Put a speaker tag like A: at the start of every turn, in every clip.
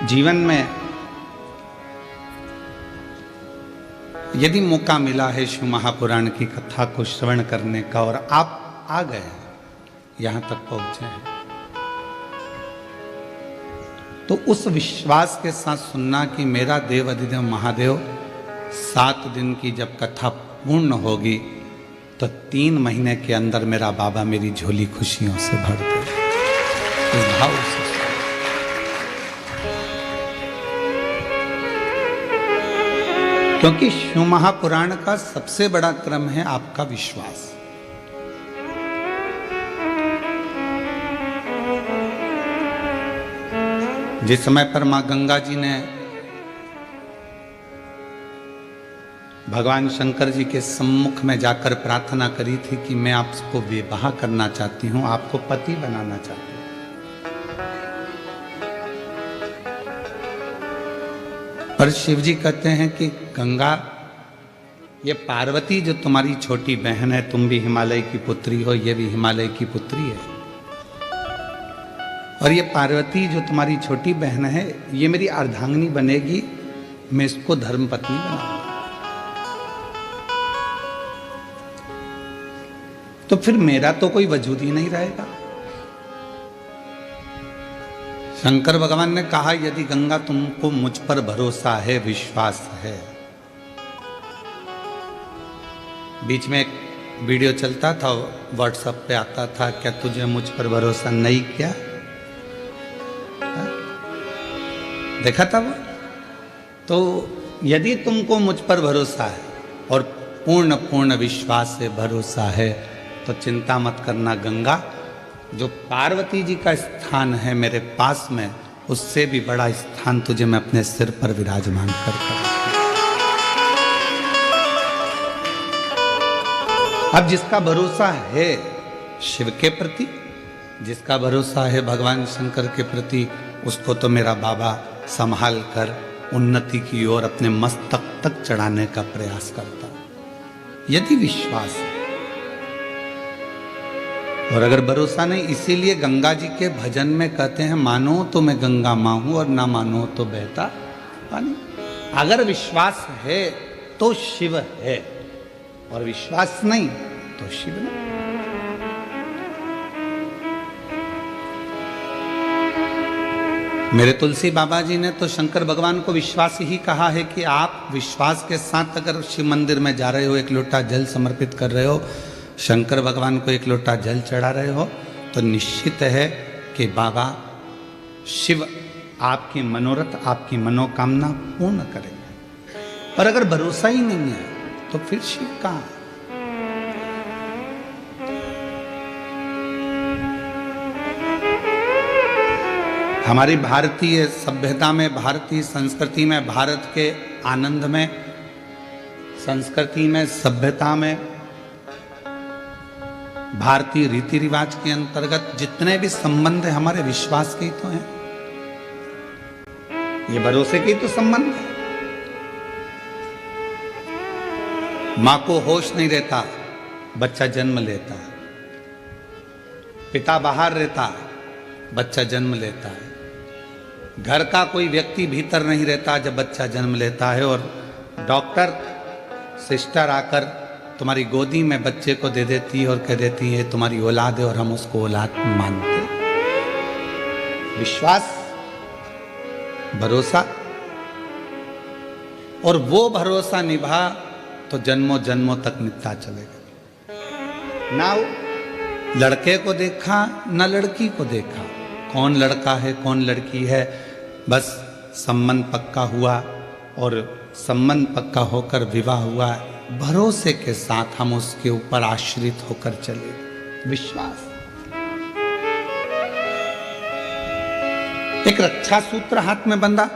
A: जीवन में यदि मौका मिला है शिव महापुराण की कथा को श्रवण करने का और आप आ गए हैं, यहां तक पहुंचे हैं, तो उस विश्वास के साथ सुनना कि मेरा देव अधिदेव महादेव 7 दिन की जब कथा पूर्ण होगी तो 3 महीने के अंदर मेरा बाबा मेरी झोली खुशियों से भर दे। इस भाव से क्योंकि शिव महापुराण का सबसे बड़ा क्रम है आपका विश्वास। जिस समय पर मां गंगा जी ने भगवान शंकर जी के सम्मुख में जाकर प्रार्थना करी थी कि मैं आपको विवाह करना चाहती हूं, आपको पति बनाना चाहती हूं, पर शिव जी कहते हैं कि गंगा, ये पार्वती जो तुम्हारी छोटी बहन है, तुम भी हिमालय की पुत्री हो, ये भी हिमालय की पुत्री है, और ये पार्वती जो तुम्हारी छोटी बहन है ये मेरी अर्धांगिनी बनेगी, मैं इसको धर्मपत्नी बनाऊंगा। तो फिर मेरा तो कोई वजूद ही नहीं रहेगा। शंकर भगवान ने कहा यदि गंगा तुमको मुझ पर भरोसा है, विश्वास है। बीच में एक वीडियो चलता था, व्हाट्सएप पे आता था, क्या तुझे मुझ पर भरोसा नहीं किया? देखा था वो? तो यदि तुमको मुझ पर भरोसा है और पूर्ण विश्वास से भरोसा है तो चिंता मत करना गंगा, जो पार्वती जी का स्थान है मेरे पास में, उससे भी बड़ा स्थान तुझे मैं अपने सिर पर विराजमान कर। अब जिसका भरोसा है शिव के प्रति, जिसका भरोसा है भगवान शंकर के प्रति, उसको तो मेरा बाबा संभाल कर उन्नति की ओर अपने मस्तक तक चढ़ाने का प्रयास करता, यदि विश्वास है। और अगर भरोसा नहीं, इसीलिए गंगा जी के भजन में कहते हैं मानो तो मैं गंगा मां हूं और ना मानो तो बहता पानी। अगर विश्वास है तो शिव है, और विश्वास नहीं तो शिव नहीं। मेरे तुलसी बाबा जी ने तो शंकर भगवान को विश्वास ही कहा है कि आप विश्वास के साथ अगर शिव मंदिर में जा रहे हो, एक लोटा जल समर्पित कर रहे हो, शंकर भगवान को एक लोटा जल चढ़ा रहे हो, तो निश्चित है कि बाबा शिव आपकी मनोरथ, आपकी मनोकामना पूर्ण करेंगे। पर अगर भरोसा ही नहीं है तो फिर शिव कहां? हमारी भारतीय सभ्यता में, भारतीय संस्कृति में, भारत के आनंद में, संस्कृति में, सभ्यता में, भारतीय रीति रिवाज के अंतर्गत जितने भी संबंध है हमारे विश्वास के ही तो हैं, ये भरोसे के ही तो संबंध है। मां को होश नहीं रहता, बच्चा जन्म लेता है, पिता बाहर रहता, बच्चा जन्म लेता है, घर का कोई व्यक्ति भीतर नहीं रहता जब बच्चा जन्म लेता है, और डॉक्टर सिस्टर आकर तुम्हारी गोदी में बच्चे को दे देती है और कह देती है तुम्हारी औलाद है, और हम उसको औलाद मानते। विश्वास, भरोसा, और वो भरोसा निभा तो जन्मों जन्मों तक निभता चलेगा। ना लड़के को देखा ना लड़की को देखा, कौन लड़का है कौन लड़की है, बस संबंध पक्का हुआ, और संबंध पक्का होकर विवाह हुआ, भरोसे के साथ हम उसके ऊपर आश्रित होकर चले। विश्वास एक रक्षा सूत्र हाथ में बंधा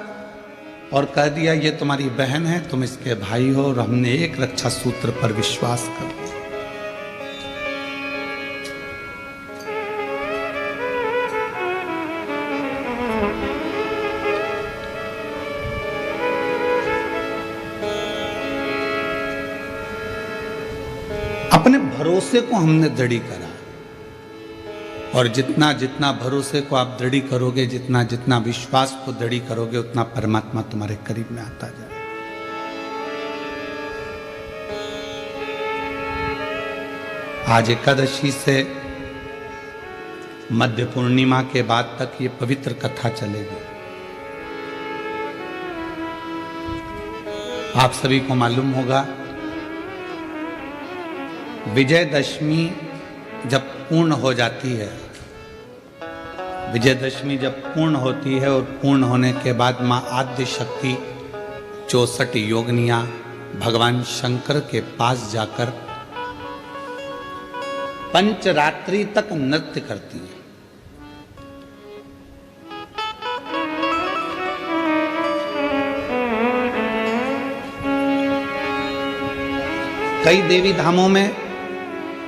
A: और कह दिया ये तुम्हारी बहन है, तुम इसके भाई हो, और हमने एक रक्षा सूत्र पर विश्वास कर दिया। अपने भरोसे को हमने दृढ़ करा, और जितना जितना भरोसे को आप दृढ़ी करोगे, जितना जितना विश्वास को दृढ़ी करोगे, उतना परमात्मा तुम्हारे करीब में आता जाए। आज एकादशी से मध्य पूर्णिमा के बाद तक ये पवित्र कथा चलेगी। आप सभी को मालूम होगा, विजयदशमी जब पूर्ण हो जाती है, विजयदशमी जब पूर्ण होती है और पूर्ण होने के बाद मां आद्य शक्ति 64 योगिनियां भगवान शंकर के पास जाकर पंचरात्रि तक नृत्य करती है। कई देवी धामों में,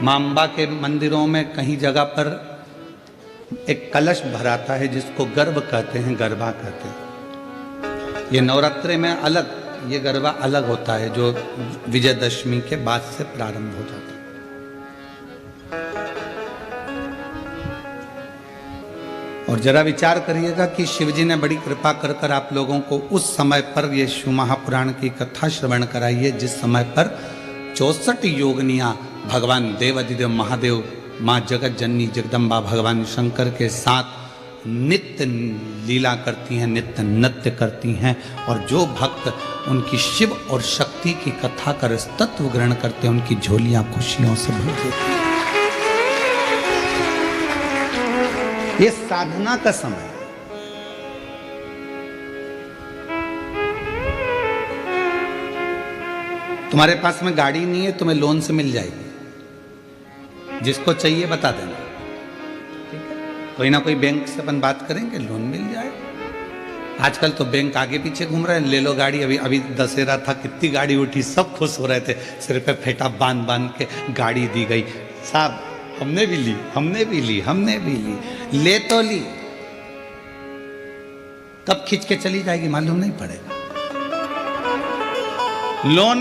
A: मां अंबा के मंदिरों में कहीं जगह पर एक कलश भराता है जिसको गर्भ कहते हैं, गरबा कहते हैं। ये नवरात्रे में अलग, ये गरबा अलग होता है जो विजयदशमी के बाद से प्रारंभ हो जाता है। और जरा विचार करिएगा कि शिवजी ने बड़ी कृपा कर कर आप लोगों को उस समय पर ये शिव महापुराण की कथा श्रवण कराई है जिस समय पर 64 योगिनियां भगवान देवाधिदेव महादेव, माँ जगत जननी जगदम्बा भगवान शंकर के साथ नित्य लीला करती हैं, नित्य नृत्य करती हैं। और जो भक्त उनकी शिव और शक्ति की कथा कर तत्व ग्रहण करते हैं, उनकी झोलियां खुशियों से भर देती हैं। ये साधना का समय है। तुम्हारे पास में गाड़ी नहीं है, तुम्हें लोन से मिल जाएगी, जिसको चाहिए बता देना, ठीक है? कोई ना कोई बैंक से अपन बात करेंगे, लोन मिल जाएगा। आजकल तो बैंक आगे पीछे घूम रहे हैं, ले लो गाड़ी। अभी अभी दशहरा था, कितनी गाड़ी उठी, सब खुश हो रहे थे, सिर पे फेटा बांध बांध के गाड़ी दी गई। साहब हमने भी ली, हमने भी ली, हमने भी ली, ले तो ली, कब खींच के चली जाएगी मालूम नहीं पड़ेगा। लोन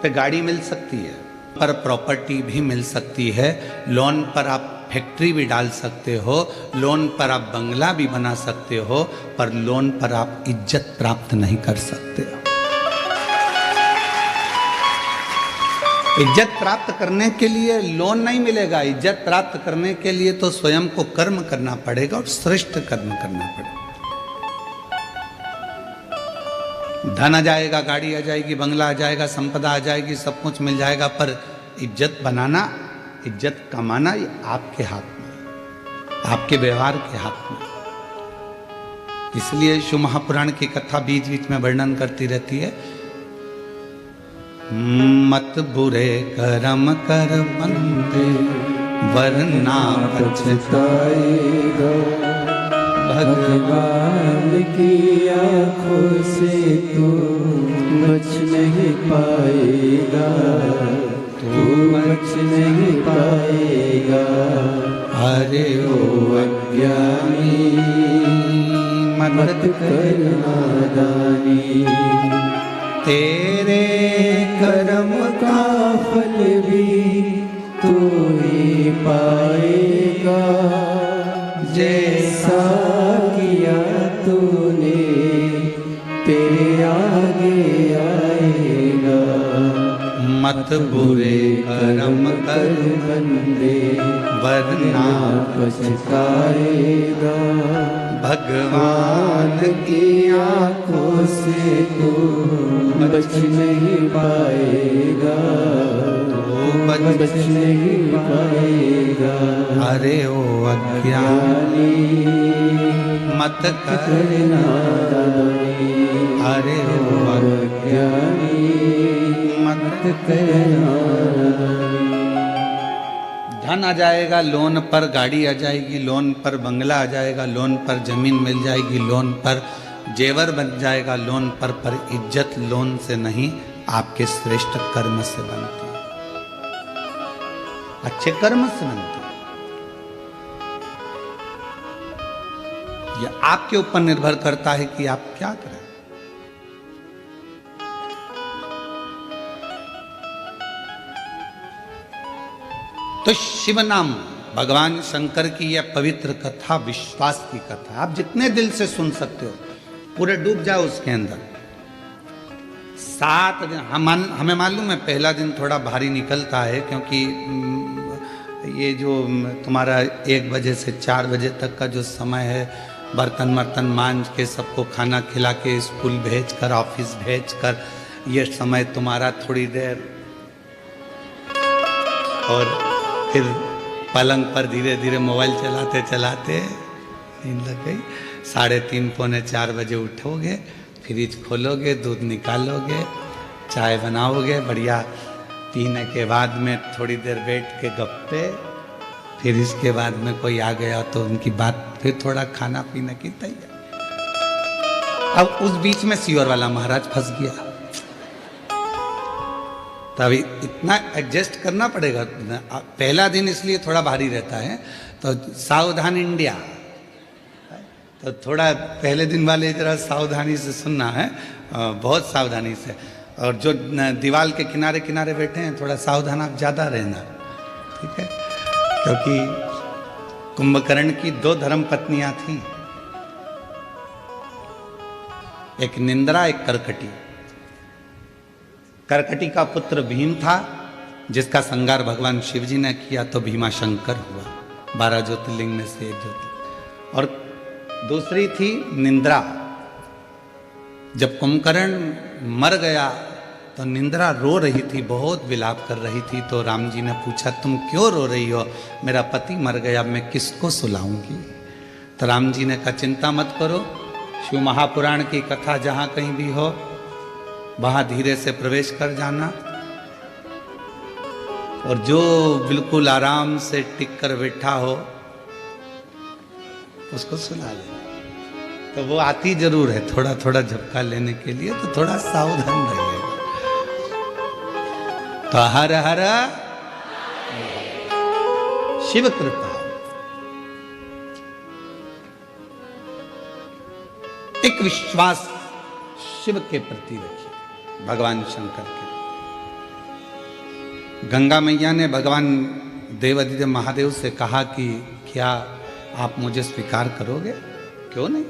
A: पे गाड़ी मिल सकती है, पर प्रॉपर्टी भी मिल सकती है। लोन पर आप फैक्ट्री भी डाल सकते हो, लोन पर आप बंगला भी बना सकते हो, पर लोन पर आप इज्जत प्राप्त नहीं कर सकते हो। इज्जत प्राप्त करने के लिए लोन नहीं मिलेगा, इज्जत प्राप्त करने के लिए तो स्वयं को कर्म करना पड़ेगा और श्रेष्ठ कर्म करना पड़ेगा। धन आ जाएगा, गाड़ी आ जाएगी, बंगला आ जाएगा, संपदा आ जाएगी, सब कुछ मिल जाएगा, पर इज्जत बनाना, इज्जत कमाना ये आपके हाथ में, आपके व्यवहार के हाथ में। इसलिए शिव महापुराण की कथा बीच बीच में वर्णन करती रहती है। मत बुरे कर्म कर बंदे, वरना पछताएगा।
B: भगवान की आँखों से तू बच नहीं पाएगा, तू बच नहीं पाएगा।
A: अरे
B: ओ अज्ञानी मत कर नादानी,
A: तेरे
B: कर्म का फल भी तू ही पाएगा। जैसा किया तूने तेरे आगे आएगा।
A: मत बुरे कर्म कर
B: बंदे,
A: वरना
B: पछताएगा।
A: भगवान
B: की आँखों से तू बच नहीं पाएगा, बच नहीं पाएगा।
A: अरे ओ अज्ञानी मत कर
B: नादानी,
A: अरे ओ
B: अज्ञानी मत कर नादानी।
A: धन आ जाएगा, लोन पर गाड़ी आ जाएगी, लोन पर बंगला आ जाएगा, लोन पर जमीन मिल जाएगी, लोन पर जेवर बन जाएगा, लोन पर इज्जत लोन से नहीं, आपके श्रेष्ठ कर्म से बनती है, अच्छे कर्म से बनती है। यह आपके ऊपर निर्भर करता है कि आप क्या करें। तो शिव नाम भगवान शंकर की यह पवित्र कथा विश्वास की कथा, आप जितने दिल से सुन सकते हो, पूरे डूब जाओ उसके अंदर। 7 दिन हमें मालूम है पहला दिन थोड़ा भारी निकलता है, क्योंकि ये जो तुम्हारा 1 बजे से 4 बजे तक का जो समय है, बर्तन वर्तन मांज के सबको खाना खिला के स्कूल भेज कर, ऑफिस भेज कर, ये समय तुम्हारा थोड़ी देर, और फिर पलंग पर धीरे धीरे मोबाइल चलाते चलाते नींद लग गई। 3:30 पौने 4 बजे उठोगे, फ्रिज खोलोगे, दूध निकालोगे, चाय बनाओगे, बढ़िया पीने के बाद में थोड़ी देर बैठ के गप्पे, फिर इसके बाद में कोई आ गया तो उनकी बात, फिर थोड़ा खाना पीने की तैयारी। अब उस बीच में सियोर वाला महाराज फंस गया, तभी इतना एडजस्ट करना पड़ेगा। पहला दिन इसलिए थोड़ा भारी रहता है, तो सावधान इंडिया, तो थोड़ा पहले दिन वाले जरा सावधानी से सुनना है, बहुत सावधानी से। और जो दीवार के किनारे किनारे बैठे हैं, थोड़ा सावधान आप ज़्यादा रहना, ठीक है? क्योंकि कुंभकर्ण की 2 धर्म पत्नियां थीं, एक निंद्रा, एक कर्कटी। कर्कटी का पुत्र भीम था, जिसका संगार भगवान शिव जी ने किया, तो भीमा शंकर हुआ, 12 ज्योतिर्लिंग में से एक ज्योतिर्लिंग। और दूसरी थी निंद्रा। जब कुंभकर्ण मर गया तो निंद्रा रो रही थी, बहुत विलाप कर रही थी। तो राम जी ने पूछा, तुम क्यों रो रही हो? मेरा पति मर गया, मैं किसको सुलाऊंगी? तो राम जी ने कहा, चिंता मत करो, शिव महापुराण की कथा जहाँ कहीं भी हो, वहाँ धीरे से प्रवेश कर जाना, और जो बिल्कुल आराम से टिक कर बैठा हो उसको सुना लेना। तो वो आती जरूर है, थोड़ा थोड़ा झपका लेने के लिए, तो थोड़ा सावधान रहिएगा। तो हर हर शिव कृपा। एक विश्वास शिव के प्रति रखिए, भगवान शंकर के। गंगा मैया ने भगवान देवादिदेव महादेव से कहा कि क्या आप मुझे स्वीकार करोगे? क्यों नहीं,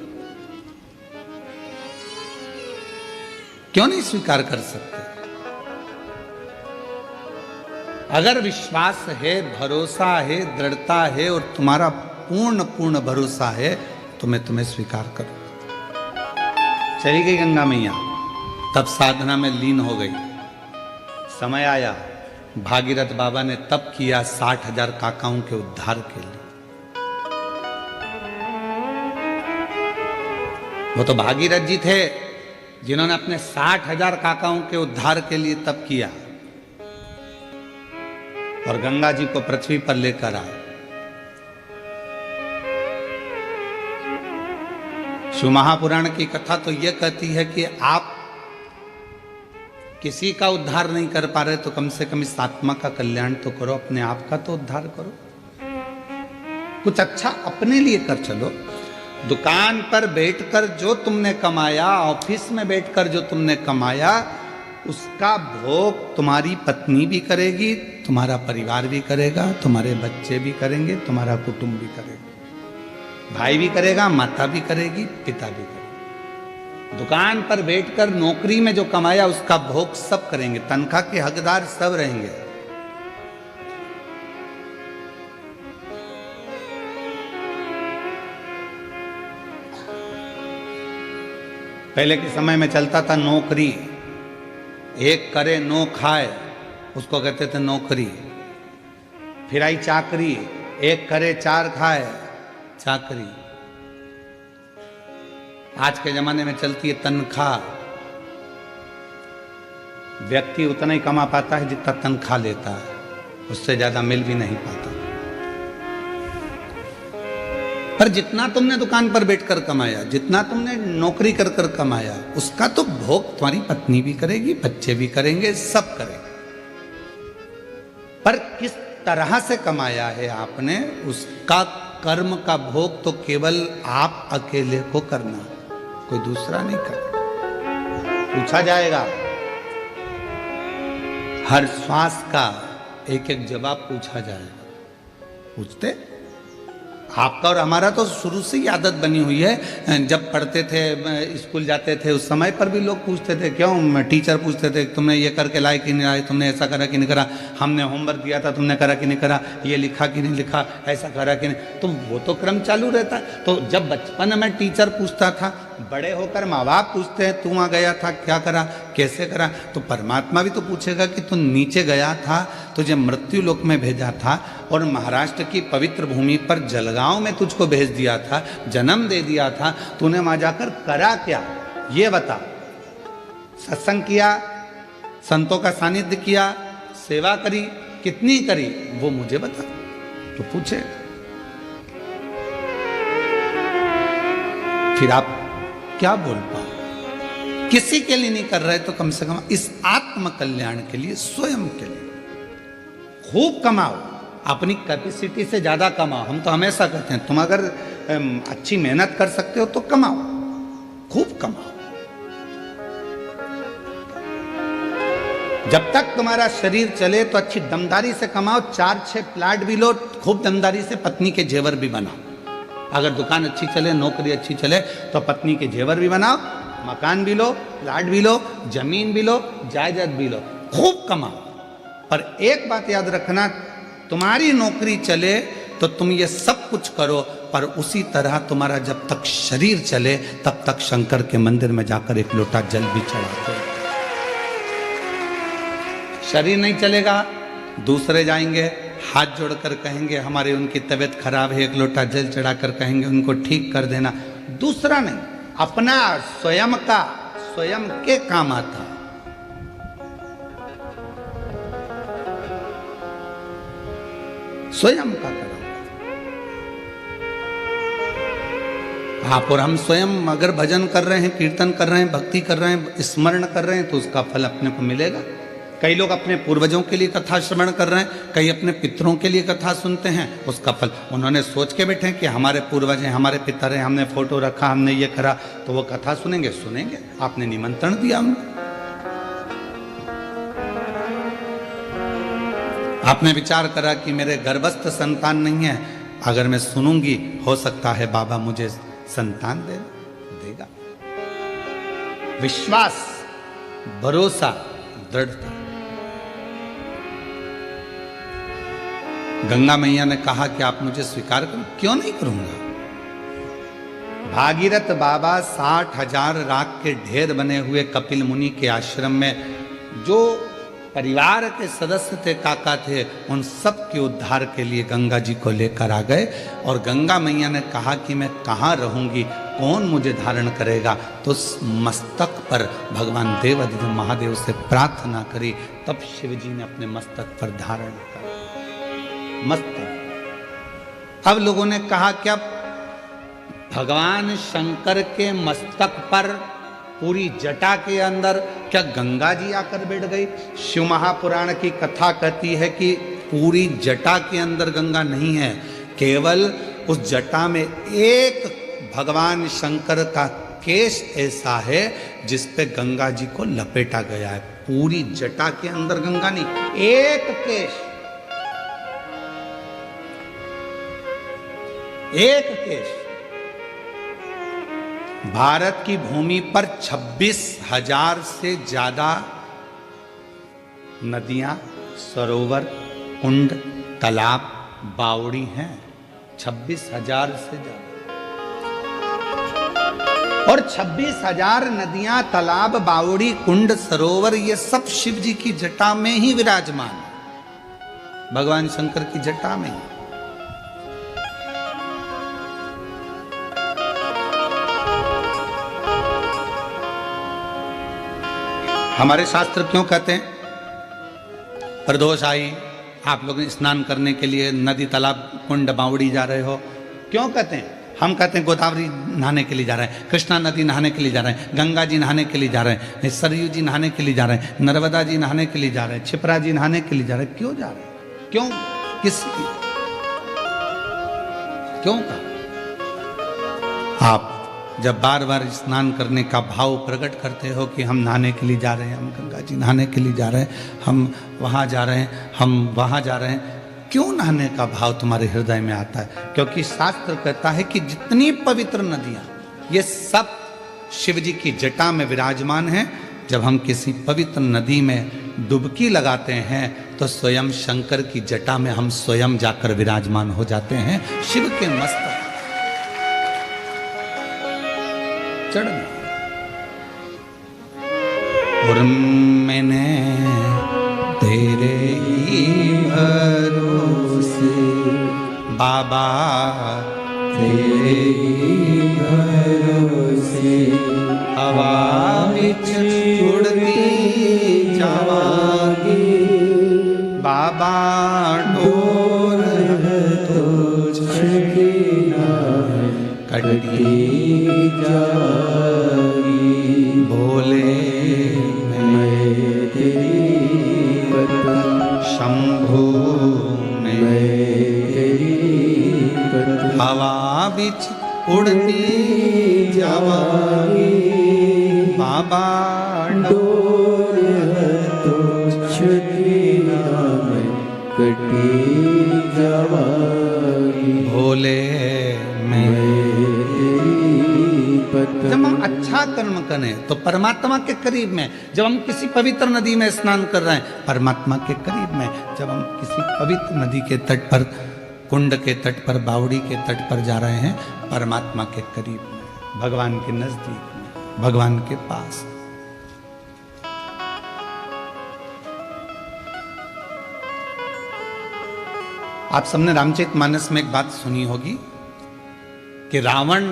A: क्यों नहीं स्वीकार कर सकते? अगर विश्वास है, भरोसा है, दृढ़ता है, और तुम्हारा पूर्ण भरोसा है, तो मैं तुम्हें स्वीकार करूं। चली गई गंगा मैया, तब साधना में लीन हो गई। समय आया, भागीरथ बाबा ने तप किया 60,000 काकाओं के उद्धार के लिए। वो तो भागीरथ जी थे जिन्होंने अपने 60,000 काकाओं के उद्धार के लिए तप किया और गंगा जी को पृथ्वी पर लेकर आए। शिव महापुराण की कथा तो यह कहती है कि आप किसी का उद्धार नहीं कर पा रहे तो कम से कम इस आत्मा का कल्याण तो करो, अपने आप का तो उद्धार करो, कुछ अच्छा अपने लिए कर चलो। दुकान पर बैठकर जो तुमने कमाया, ऑफिस में बैठकर जो तुमने कमाया, उसका भोग तुम्हारी पत्नी भी करेगी, तुम्हारा परिवार भी करेगा, तुम्हारे बच्चे भी करेंगे, तुम्हारा कुटुंब भी करेगा, भाई भी करेगा, माता भी करेगी, पिता भी करेगा। दुकान पर बैठकर नौकरी में जो कमाया उसका भोग सब करेंगे, तनख्वाह के हकदार सब रहेंगे। पहले के समय में चलता था नौकरी, एक करे नो खाए, उसको कहते थे नौकरी। फिर आई चाकरी, एक करे 4 खाए, चाकरी। आज के जमाने में चलती है तनख्वाह। व्यक्ति उतना ही कमा पाता है जितना तनख्वाह लेता है, उससे ज्यादा मिल भी नहीं पाता। पर जितना तुमने दुकान पर बैठकर कमाया, जितना तुमने नौकरी कर कर कमाया, उसका तो भोग तुम्हारी पत्नी भी करेगी, बच्चे भी करेंगे, सब करेंगे। पर किस तरह से कमाया है आपने, उसका कर्म का भोग तो केवल आप अकेले को करना, कोई दूसरा नहीं कर। पूछा जाएगा, हर श्वास का एक एक जवाब पूछा जाएगा। पूछते। आपका और हमारा तो शुरू से ही आदत बनी हुई है। जब पढ़ते थे, स्कूल जाते थे, उस समय पर भी लोग पूछते थे, क्यों टीचर पूछते थे तुमने ये करके लाए कि नहीं लाए, तुमने ऐसा करा कि नहीं करा, हमने होमवर्क दिया था तुमने करा कि नहीं करा, ये लिखा कि नहीं लिखा, ऐसा करा कि नहीं। तो वो तो क्रम चालू रहता है। तो जब बचपन में टीचर पूछता था, बड़े होकर माँ बाप पूछते हैं तू वहाँ गया था, क्या करा, कैसे करा। तो परमात्मा भी तो पूछेगा कि तू नीचे गया था, तुझे मृत्यु लोक में भेजा था और महाराष्ट्र की पवित्र भूमि पर जलगांव में तुझको भेज दिया था, जन्म दे दिया था, तूने वहाँ जाकर करा क्या, ये बता। सत्संग किया, संतों का सानिध्य किया, सेवा करी, कितनी करी, वो मुझे बता। तो पूछे, फिर आप क्या बोल पाओ। किसी के लिए नहीं कर रहे तो कम से कम इस आत्म कल्याण के लिए, स्वयं के लिए खूब कमाओ, अपनी कैपेसिटी से ज्यादा कमाओ। हम तो हमेशा कहते हैं तुम अगर अच्छी मेहनत कर सकते हो तो कमाओ, खूब कमाओ। जब तक तुम्हारा शरीर चले तो अच्छी दमदारी से कमाओ, 4-6 प्लाट भी लो, खूब दमदारी से पत्नी के जेवर भी बनाओ। अगर दुकान अच्छी चले, नौकरी अच्छी चले तो पत्नी के जेवर भी बनाओ, मकान भी लो, प्लाट भी लो, जमीन भी लो, जायदाद भी लो, खूब कमाओ। पर एक बात याद रखना, तुम्हारी नौकरी चले तो तुम ये सब कुछ करो, पर उसी तरह तुम्हारा जब तक शरीर चले तब तक शंकर के मंदिर में जाकर एक लोटा जल भी चढ़ाते। शरीर नहीं चलेगा, दूसरे जाएंगे, हाथ जोड़कर कहेंगे हमारी उनकी तबीयत खराब है, एक लोटा जल चढ़ाकर कहेंगे उनको ठीक कर देना। दूसरा नहीं, अपना स्वयं का, स्वयं के काम आता। स्वयं का करो आप और हम स्वयं। अगर भजन कर रहे हैं, कीर्तन कर रहे हैं, भक्ति कर रहे हैं, स्मरण कर रहे हैं तो उसका फल अपने को मिलेगा। कई लोग अपने पूर्वजों के लिए कथा श्रवण कर रहे हैं, कई अपने पितरों के लिए कथा सुनते हैं, उसका फल उन्होंने सोच के बैठे कि हमारे पूर्वज हैं, हमारे पितर हैं, हमने फोटो रखा, हमने ये करा, तो वो कथा सुनेंगे, सुनेंगे। आपने निमंत्रण दिया उनको, आपने विचार करा कि मेरे गर्भस्थ संतान नहीं है, अगर मैं सुनूंगी हो सकता है बाबा मुझे संतान देगा। विश्वास, भरोसा, दृढ़ता। गंगा मैया ने कहा कि आप मुझे स्वीकार करो, क्यों नहीं करूंगा। भागीरथ बाबा 60,000 राख के ढेर बने हुए कपिल मुनि के आश्रम में जो परिवार के सदस्य थे, काका थे, उन सब के उद्धार के लिए गंगा जी को लेकर आ गए। और गंगा मैया ने कहा कि मैं कहाँ रहूंगी, कौन मुझे धारण करेगा। तो उस मस्तक पर भगवान देवाधिदेव महादेव से प्रार्थना करी, तब शिव जी ने अपने मस्तक पर धारण किया। मस्तक। अब लोगों ने कहा क्या भगवान शंकर के मस्तक पर पूरी जटा के अंदर क्या गंगा जी आकर बैठ गई। शिव महापुराण की कथा कहती है कि पूरी जटा के अंदर गंगा नहीं है, केवल उस जटा में एक भगवान शंकर का केश ऐसा है जिस पे गंगा जी को लपेटा गया है। पूरी जटा के अंदर गंगा नहीं, एक केश, एक केश। भारत की भूमि पर 26,000 से ज्यादा नदियां, सरोवर, कुंड, तालाब, बावड़ी हैं। 26,000 से ज्यादा। और 26,000 नदियां, तालाब, बावड़ी, कुंड, सरोवर, ये सब शिव जी की जटा में ही विराजमान है, भगवान शंकर की जटा में ही। हमारे शास्त्र क्यों कहते हैं प्रदोष आई, आप लोग स्नान करने के लिए नदी, तालाब, कुंड, बावड़ी जा रहे हो, क्यों कहते हैं? हम कहते हैं गोदावरी नहाने के लिए जा रहे हैं, कृष्णा नदी नहाने के लिए जा रहे हैं, गंगा जी नहाने के लिए जा रहे हैं, सरयू जी नहाने के लिए जा रहे हैं, नर्मदा जी नहाने के लिए जा रहे हैं, छिपरा जी नहाने के लिए जा रहे हैं। क्यों जा रहे हैं? क्यों, किस लिए, क्यों का? आप जब बार बार स्नान करने का भाव प्रकट करते हो कि हम नहाने के लिए जा रहे हैं, हम गंगा जी नहाने के लिए जा रहे हैं, हम वहाँ जा रहे हैं, हम वहाँ जा रहे हैं, क्यों नहाने का भाव तुम्हारे हृदय में आता है? क्योंकि शास्त्र कहता है कि जितनी पवित्र नदियां ये सब शिव जी की जटा में विराजमान हैं। जब हम किसी पवित्र नदी में डुबकी लगाते हैं तो स्वयं शंकर की जटा में हम स्वयं जाकर विराजमान हो जाते हैं। शिव के मस्तक चढ़ना। और मैंने तेरे ही भरोसे बाबा
B: तेरे ही भरोसे
A: हवा विच उड़ती जावांगी बाबा डोर
B: तो छकी कटी जागी
A: भोले
B: मैं तेरी पत्नी
A: शंभु
B: मैं तेरी पत्नी
A: हवा बिच उड़ती जावांगी बाबा
B: डोर तो छकी कटी जागी
A: भोले मैं।
B: पत्नी
A: जब हम अच्छा कर्म करें तो परमात्मा के करीब में, जब हम किसी पवित्र नदी में स्नान कर रहे हैं परमात्मा के करीब में, जब हम किसी पवित्र नदी के तट पर, कुंड के तट पर, बावड़ी के तट पर जा रहे हैं परमात्मा के करीब में, भगवान के नजदीक में, भगवान के पास। आप सबने रामचरितमानस में एक बात सुनी होगी कि रावण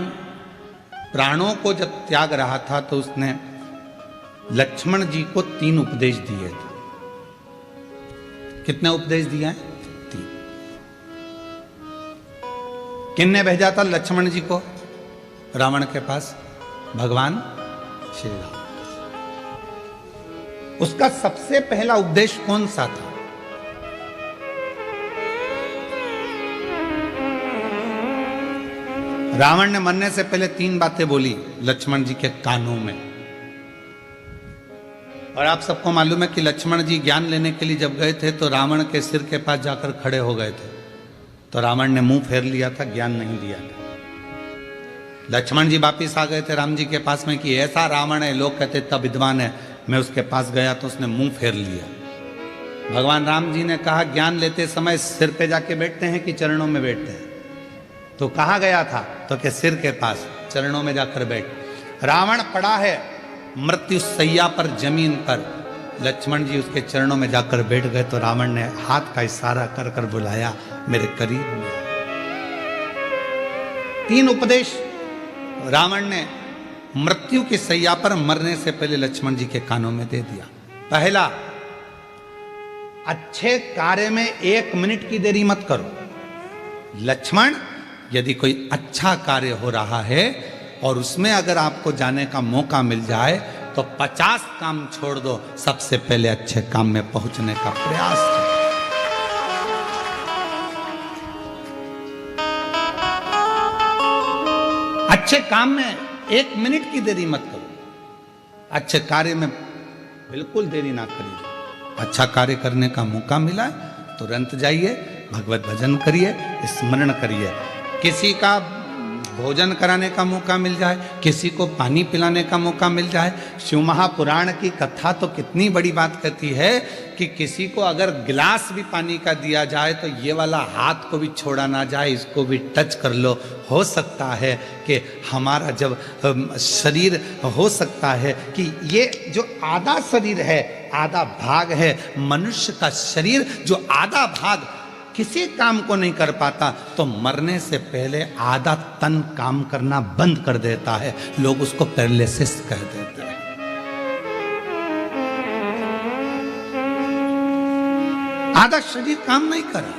A: प्राणों को जब त्याग रहा था तो उसने लक्ष्मण जी को 3 उपदेश दिए थे। कितने उपदेश दिए हैं? 3। किसने भेजा था लक्ष्मण जी को रावण के पास? भगवान श्री राम। उसका सबसे पहला उपदेश कौन सा था? रावण ने मरने से पहले 3 बातें बोली लक्ष्मण जी के कानों में। और आप सबको मालूम है कि लक्ष्मण जी ज्ञान लेने के लिए जब गए थे तो रावण के सिर के पास जाकर खड़े हो गए थे, तो रावण ने मुंह फेर लिया था, ज्ञान नहीं दिया था। लक्ष्मण जी वापिस आ गए थे राम जी के पास में कि ऐसा रावण है, लोग कहते तब विद्वान है। मैं उसके पास गया तो उसने मुंह फेर लिया। भगवान राम जी ने कहा ज्ञान लेते समय सिर पे जाके बैठते हैं कि चरणों में बैठते हैं? तो कहाँ गया था? तो के सिर के पास, चरणों में जाकर बैठ। रावण पड़ा है मृत्यु सैया पर, जमीन पर, लक्ष्मण जी उसके चरणों में जाकर बैठ गए तो रावण ने हाथ का इशारा कर कर बुलाया मेरे करीब में। 3 उपदेश रावण ने मृत्यु की सैया पर मरने से पहले लक्ष्मण जी के कानों में दे दिया। पहला, अच्छे कार्य में 1 मिनट की देरी मत करो। लक्ष्मण, यदि कोई अच्छा कार्य हो रहा है और उसमें अगर आपको जाने का मौका मिल जाए तो 50 काम छोड़ दो, सबसे पहले अच्छे काम में पहुंचने का प्रयास करो। अच्छे काम में 1 मिनट की देरी मत करो। अच्छे कार्य में बिल्कुल देरी ना करिए। अच्छा कार्य करने का मौका मिला है तुरंत जाइए, भगवत भजन करिए, स्मरण करिए। किसी का भोजन कराने का मौका मिल जाए, किसी को पानी पिलाने का मौका मिल जाए। शिव महापुराण की कथा तो कितनी बड़ी बात कहती है कि किसी को अगर गिलास भी पानी का दिया जाए तो ये वाला हाथ को भी छोड़ा ना जाए, इसको भी टच कर लो। हो सकता है कि हमारा जब शरीर, हो सकता है कि ये जो आधा शरीर है, आधा भाग है मनुष्य का शरीर, जो आधा भाग किसी काम को नहीं कर पाता तो मरने से पहले आधा तन काम करना बंद कर देता है। लोग उसको पैरालिसिस कह देते हैं। आधा शरीर काम नहीं करा।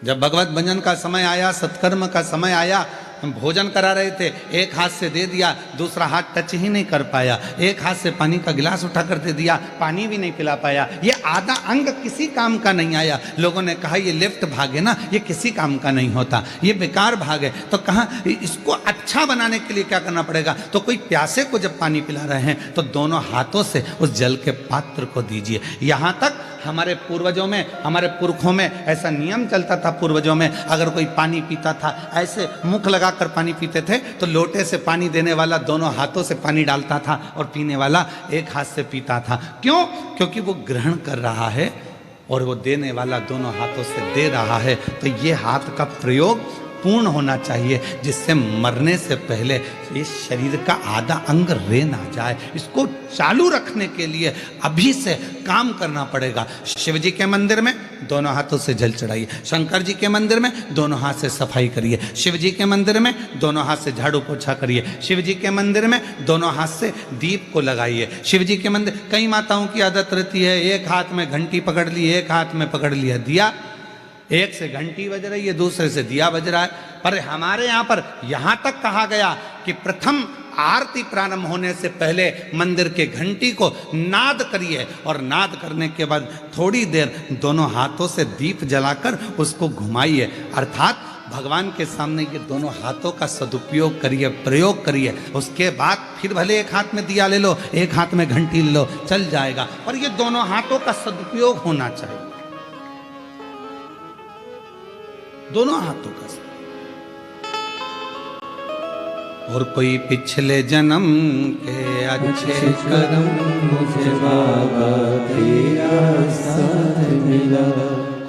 A: जब भगवत भजन का समय आया, सत्कर्म का समय आया, हम भोजन करा रहे थे, एक हाथ से दे दिया, दूसरा हाथ टच ही नहीं कर पाया। एक हाथ से पानी का गिलास उठा कर दे दिया, पानी भी नहीं पिला पाया। ये आधा अंग किसी काम का नहीं आया। लोगों ने कहा ये लेफ्ट भाग है ना, ये किसी काम का नहीं होता, ये बेकार भाग है। तो कहा इसको अच्छा बनाने के लिए क्या करना पड़ेगा? तो कोई प्यासे को जब पानी पिला रहे हैं तो दोनों हाथों से उस जल के पात्र को दीजिए। यहाँ तक हमारे पूर्वजों में, हमारे पुरखों में ऐसा नियम चलता था। पूर्वजों में अगर कोई पानी पीता था, ऐसे मुख लगाकर पानी पीते थे, तो लोटे से पानी देने वाला दोनों हाथों से पानी डालता था और पीने वाला एक हाथ से पीता था। क्यों? क्योंकि वो ग्रहण कर रहा है और वो देने वाला दोनों हाथों से दे रहा है। तो ये हाथ का प्रयोग पूर्ण होना चाहिए, जिससे मरने से पहले ये शरीर का आधा अंग रे ना जाए। इसको चालू रखने के लिए अभी से काम करना पड़ेगा। शिव जी के मंदिर में दोनों हाथों से जल चढ़ाइए, शंकर जी के मंदिर में दोनों हाथ से सफाई करिए, शिव जी के मंदिर में दोनों हाथ से झाड़ू पोछा करिए, शिव जी के मंदिर में दोनों हाथ से दीप को लगाइए। शिव जी के मंदिर, कई माताओं की आदत रहती है एक हाथ में घंटी पकड़ ली, एक हाथ में पकड़ लिया दिया, एक से घंटी बज रही है, दूसरे से दिया बज रहा है। पर हमारे यहाँ पर यहाँ तक कहा गया कि प्रथम आरती प्रारंभ होने से पहले मंदिर के घंटी को नाद करिए और नाद करने के बाद थोड़ी देर दोनों हाथों से दीप जलाकर उसको घुमाइए। अर्थात भगवान के सामने ये दोनों हाथों का सदुपयोग करिए, प्रयोग करिए। उसके बाद फिर भले एक हाथ में दिया ले लो, एक हाथ में घंटी ले लो, चल जाएगा, पर ये दोनों हाथों का सदुपयोग होना चाहिए, दोनों हाथों का। और कोई पिछले जन्म के अच्छे
B: कर्म मुझे बाबा तेरा साथ मिला,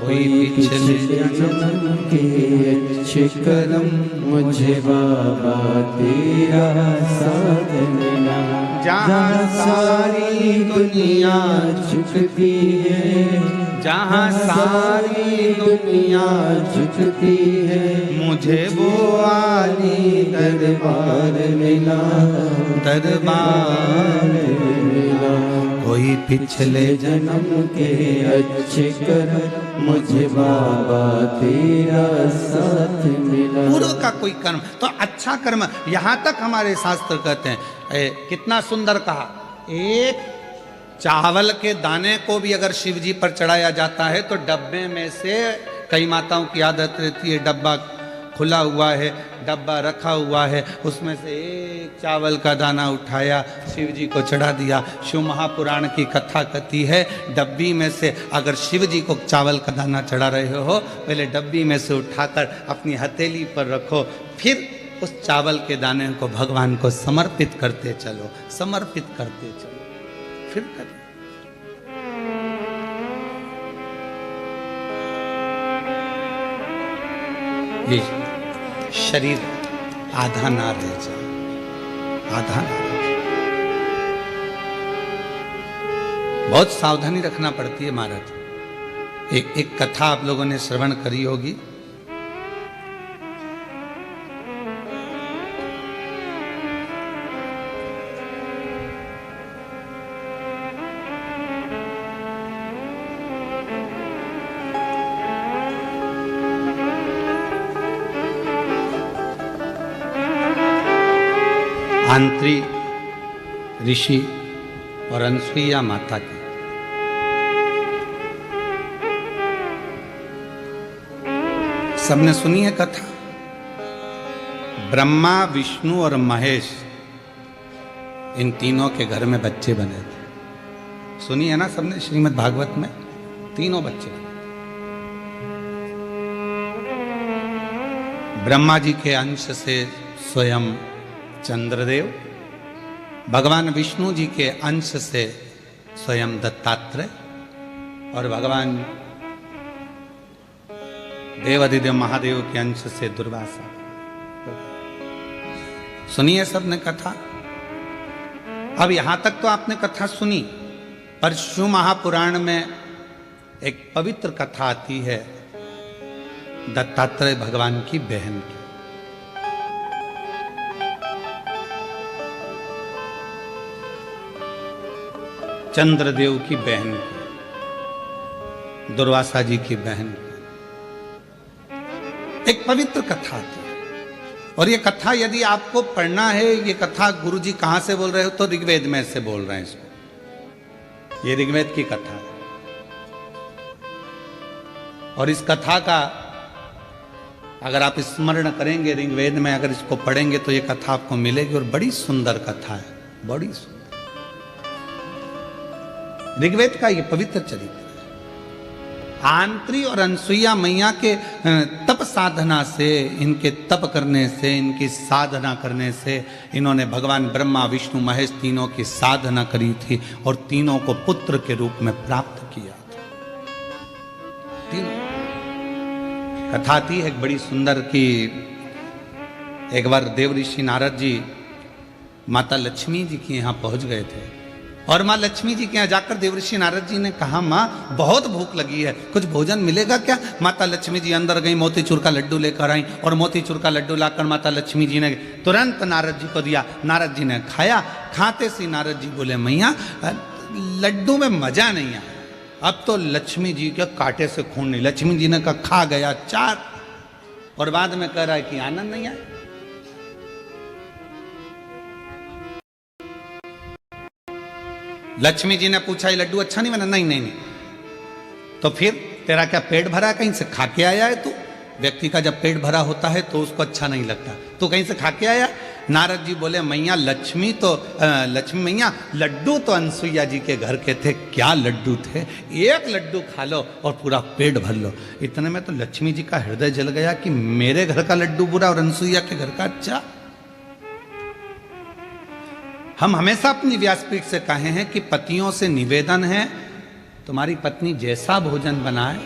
B: कोई पिछले जन्म के अच्छे कर्म मुझे बाबा तेरा साथ मिला।
A: जहाँ सारी दुनिया
B: झुकती है,
A: जहाँ
B: सारी दुनिया झुकती है,
A: मुझे वो
B: आली दरबार मिला,
A: दरबार
B: मिला।
A: कोई पिछले
B: जन्म के अच्छे कर्म मुझे बाबा तेरा साथ मिला।
A: पूर्व का कोई कर्म तो अच्छा कर्म, यहाँ तक हमारे शास्त्र कहते हैं। कितना सुंदर कहा, एक चावल के दाने को भी अगर शिव जी पर चढ़ाया जाता है तो डब्बे में से, कई माताओं की आदत रहती है डब्बा खुला हुआ है, डब्बा रखा हुआ है, उसमें से एक चावल का दाना उठाया, शिव जी को चढ़ा दिया। शिव महापुराण की कथा कहती है, डब्बी में से अगर शिव जी को चावल का दाना चढ़ा रहे हो, पहले डब्बी में से उठाकर अपनी हथेली पर रखो, फिर उस चावल के दाने को भगवान को समर्पित करते चलो, समर्पित करते चलो, फिर करें। ये शरीर आधा ना रह जाए, आधा ना रह जाए। बहुत सावधानी रखना पड़ती है महाराज। एक कथा आप लोगों ने श्रवण करी होगी। आंत्री ऋषि और अनसुईया माता की। सबने सुनी है कथा। ब्रह्मा, विष्णु और महेश, इन तीनों के घर में बच्चे बने थे। सुनी है ना सबने, श्रीमद् भागवत में तीनों बच्चे बने। ब्रह्मा जी के अंश से स्वयं चंद्रदेव, भगवान विष्णु जी के अंश से स्वयं दत्तात्रेय और भगवान देवाधिदेव महादेव के अंश से दुर्वासा। सुनिए सबने कथा। अब यहां तक तो आपने कथा सुनी, पर शिव महापुराण में एक पवित्र कथा आती है दत्तात्रेय भगवान की बहन की। चंद्रदेव की बहन की, दुर्वासा जी की बहन की एक पवित्र कथा थी। और ये कथा यदि आपको पढ़ना है, ये कथा गुरु जी कहां से बोल रहे हो, तो ऋग्वेद में से बोल रहे हैं इसको। ये ऋग्वेद की कथा है। और इस कथा का अगर आप स्मरण करेंगे ऋग्वेद में, अगर इसको पढ़ेंगे तो ये कथा आपको मिलेगी। और बड़ी सुंदर कथा है, बड़ी सुंदर। ऋग्वेद का ये पवित्र चरित्र है। आंत्री और अनसुईया मैया के तप साधना से, इनके तप करने से, इनकी साधना करने से इन्होंने भगवान ब्रह्मा विष्णु महेश तीनों की साधना करी थी और तीनों को पुत्र के रूप में प्राप्त किया था। तीनों कथा थी एक बड़ी सुंदर की, एक बार देव ऋषि नारद जी माता लक्ष्मी जी के यहाँ पहुंच गए थे और माँ लक्ष्मी जी के यहाँ जाकर देवऋषि नारद जी ने कहा, माँ बहुत भूख लगी है, कुछ भोजन मिलेगा क्या? माता लक्ष्मी जी अंदर गई, मोतीचूर का लड्डू लेकर आई और मोतीचूर का लड्डू लाकर माता लक्ष्मी जी ने तुरंत नारद जी को दिया। नारद जी ने खाया। खाते से नारद जी बोले, मैया लड्डू में मजा नहीं आया, अब तो लक्ष्मी जी के कांटे से खून नहीं। लक्ष्मी जी ने कहा, खा गया 4 और बाद में कह रहा है कि आनंद नहीं आया। लक्ष्मी जी ने पूछा, ये लड्डू अच्छा नहीं बना? नहीं नहीं नहीं। तो फिर तेरा क्या पेट भरा, कहीं से खा के आया है तू? व्यक्ति का जब पेट भरा होता है तो उसको अच्छा नहीं लगता, तो कहीं से खा के आया? नारद जी बोले, मैया लक्ष्मी मैया लड्डू तो अनसुईया जी के घर के थे, क्या लड्डू थे, एक लड्डू खा लो और पूरा पेट भर लो। इतने में तो लक्ष्मी जी का हृदय जल गया कि मेरे घर का लड्डू बुरा और अनसुईया के घर का अच्छा। हम हमेशा अपनी व्यासपीठ से कहे हैं कि पतियों से निवेदन है, तुम्हारी पत्नी जैसा भोजन बनाए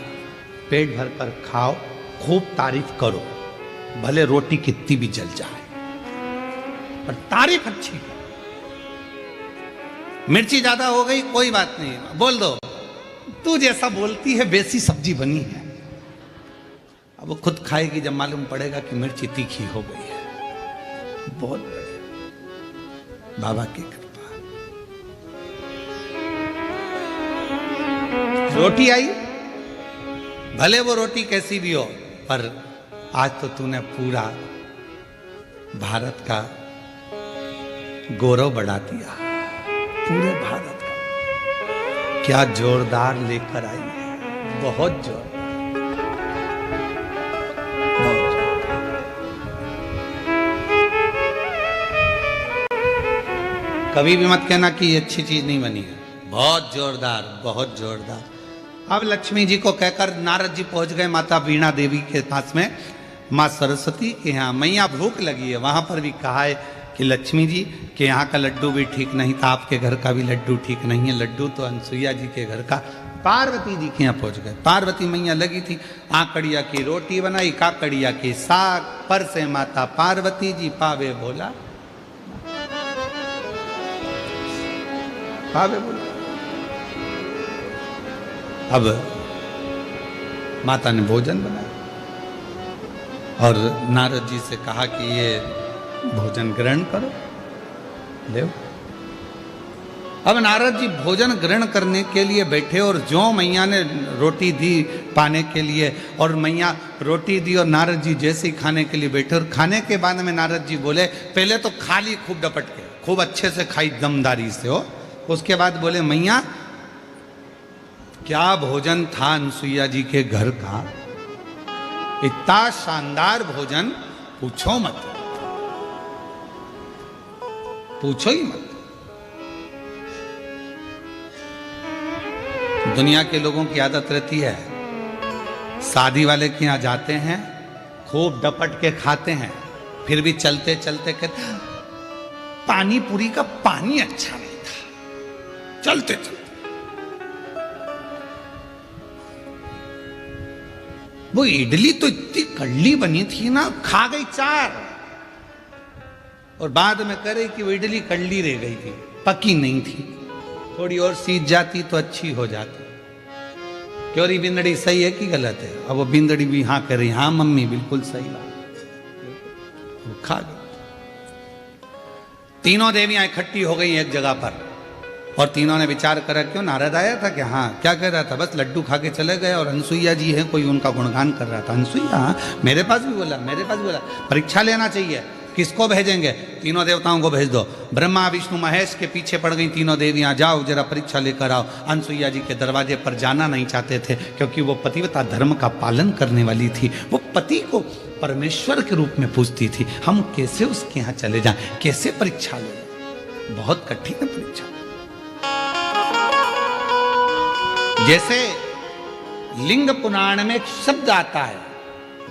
A: पेट भर कर खाओ, खूब तारीफ करो, भले रोटी कितनी भी जल जाए पर तारीफ अच्छी। मिर्ची ज्यादा हो गई कोई बात नहीं, बोल दो तू जैसा बोलती है वैसी सब्जी बनी है। अब वो खुद खाएगी जब मालूम पड़ेगा कि मिर्ची तीखी हो गई है। बहुत बढ़िया, बाबा की कृपा। रोटी आई, भले वो रोटी कैसी भी हो, पर आज तो तूने पूरा भारत का गौरव बढ़ा दिया, पूरे भारत का। क्या जोरदार लेकर आई है, बहुत जोरदार, बहुत जोरदार। कभी भी मत कहना कि ये अच्छी चीज नहीं बनी है, बहुत जोरदार, बहुत जोरदार। अब लक्ष्मी जी को कहकर नारद जी पहुंच गए माता वीणा देवी के पास में, माँ सरस्वती के यहाँ। मैया भूख लगी है, वहां पर भी कहा है कि लक्ष्मी जी के यहाँ का लड्डू भी ठीक नहीं था, आपके घर का भी लड्डू ठीक नहीं है, लड्डू तो अनसुईया जी के घर का। पार्वती जी के यहाँ पहुंच गए। पार्वती मैया लगी थी, आकड़िया की रोटी बनाई, काकड़िया की साग, पर से माता पार्वती जी पावे भोला, पावे भोला। अब माता ने भोजन बनाया और नारद जी से कहा कि ये भोजन ग्रहण करो, ले। अब नारद जी भोजन ग्रहण करने के लिए बैठे और जो मैया ने रोटी दी पाने के लिए, और मैया रोटी दी और नारद जी जैसे ही खाने के लिए बैठे, और खाने के बाद में नारद जी बोले, पहले तो खा ली खूब डपट के, खूब अच्छे से खाई दमदारी से हो। उसके बाद बोले, मैया क्या भोजन था अनसुईया जी के घर का, इतना शानदार भोजन, पूछो मत, पूछो ही मत। दुनिया के लोगों की आदत रहती है, शादी वाले के यहाँ जाते हैं, खूब डपट के खाते हैं, फिर भी चलते चलते कहते हैं पानी पूरी का पानी अच्छा नहीं था, चलते चलते। वो इडली तो इतनी कड़ली बनी थी ना, खा गई 4 और बाद में करे कि वो इडली कड़ली रह गई थी, पकी नहीं थी, थोड़ी और सीज जाती तो अच्छी हो जाती। क्यों री बिंदड़ी सही है कि गलत है? अब वो बिंदड़ी भी हाँ कर रही, हाँ मम्मी बिल्कुल सही बात, वो खा गई। तीनों देवियां इकट्ठी हो गई एक जगह पर और तीनों ने विचार करा, क्यों नारद आया था क्या? हाँ। क्या कह रहा था? बस लड्डू खा के चले गए और अनसुईया जी है, कोई उनका गुणगान कर रहा था। अनसुईया? हाँ, मेरे पास भी बोला, मेरे पास भी बोला, परीक्षा लेना चाहिए, किसको भेजेंगे? तीनों देवताओं को भेज दो। ब्रह्मा विष्णु महेश के पीछे पड़ गई तीनों देवियां, जाओ जरा परीक्षा लेकर आओ। अनसुईया जी के दरवाजे पर जाना नहीं चाहते थे क्योंकि वो पतिव्रता धर्म का पालन करने वाली थी, वो पति को परमेश्वर के रूप में पूजती थी। हम कैसे उसके यहाँ चले जाएं, कैसे परीक्षा ले? बहुत कठिन है परीक्षा। जैसे लिंग पुराण में एक शब्द आता है,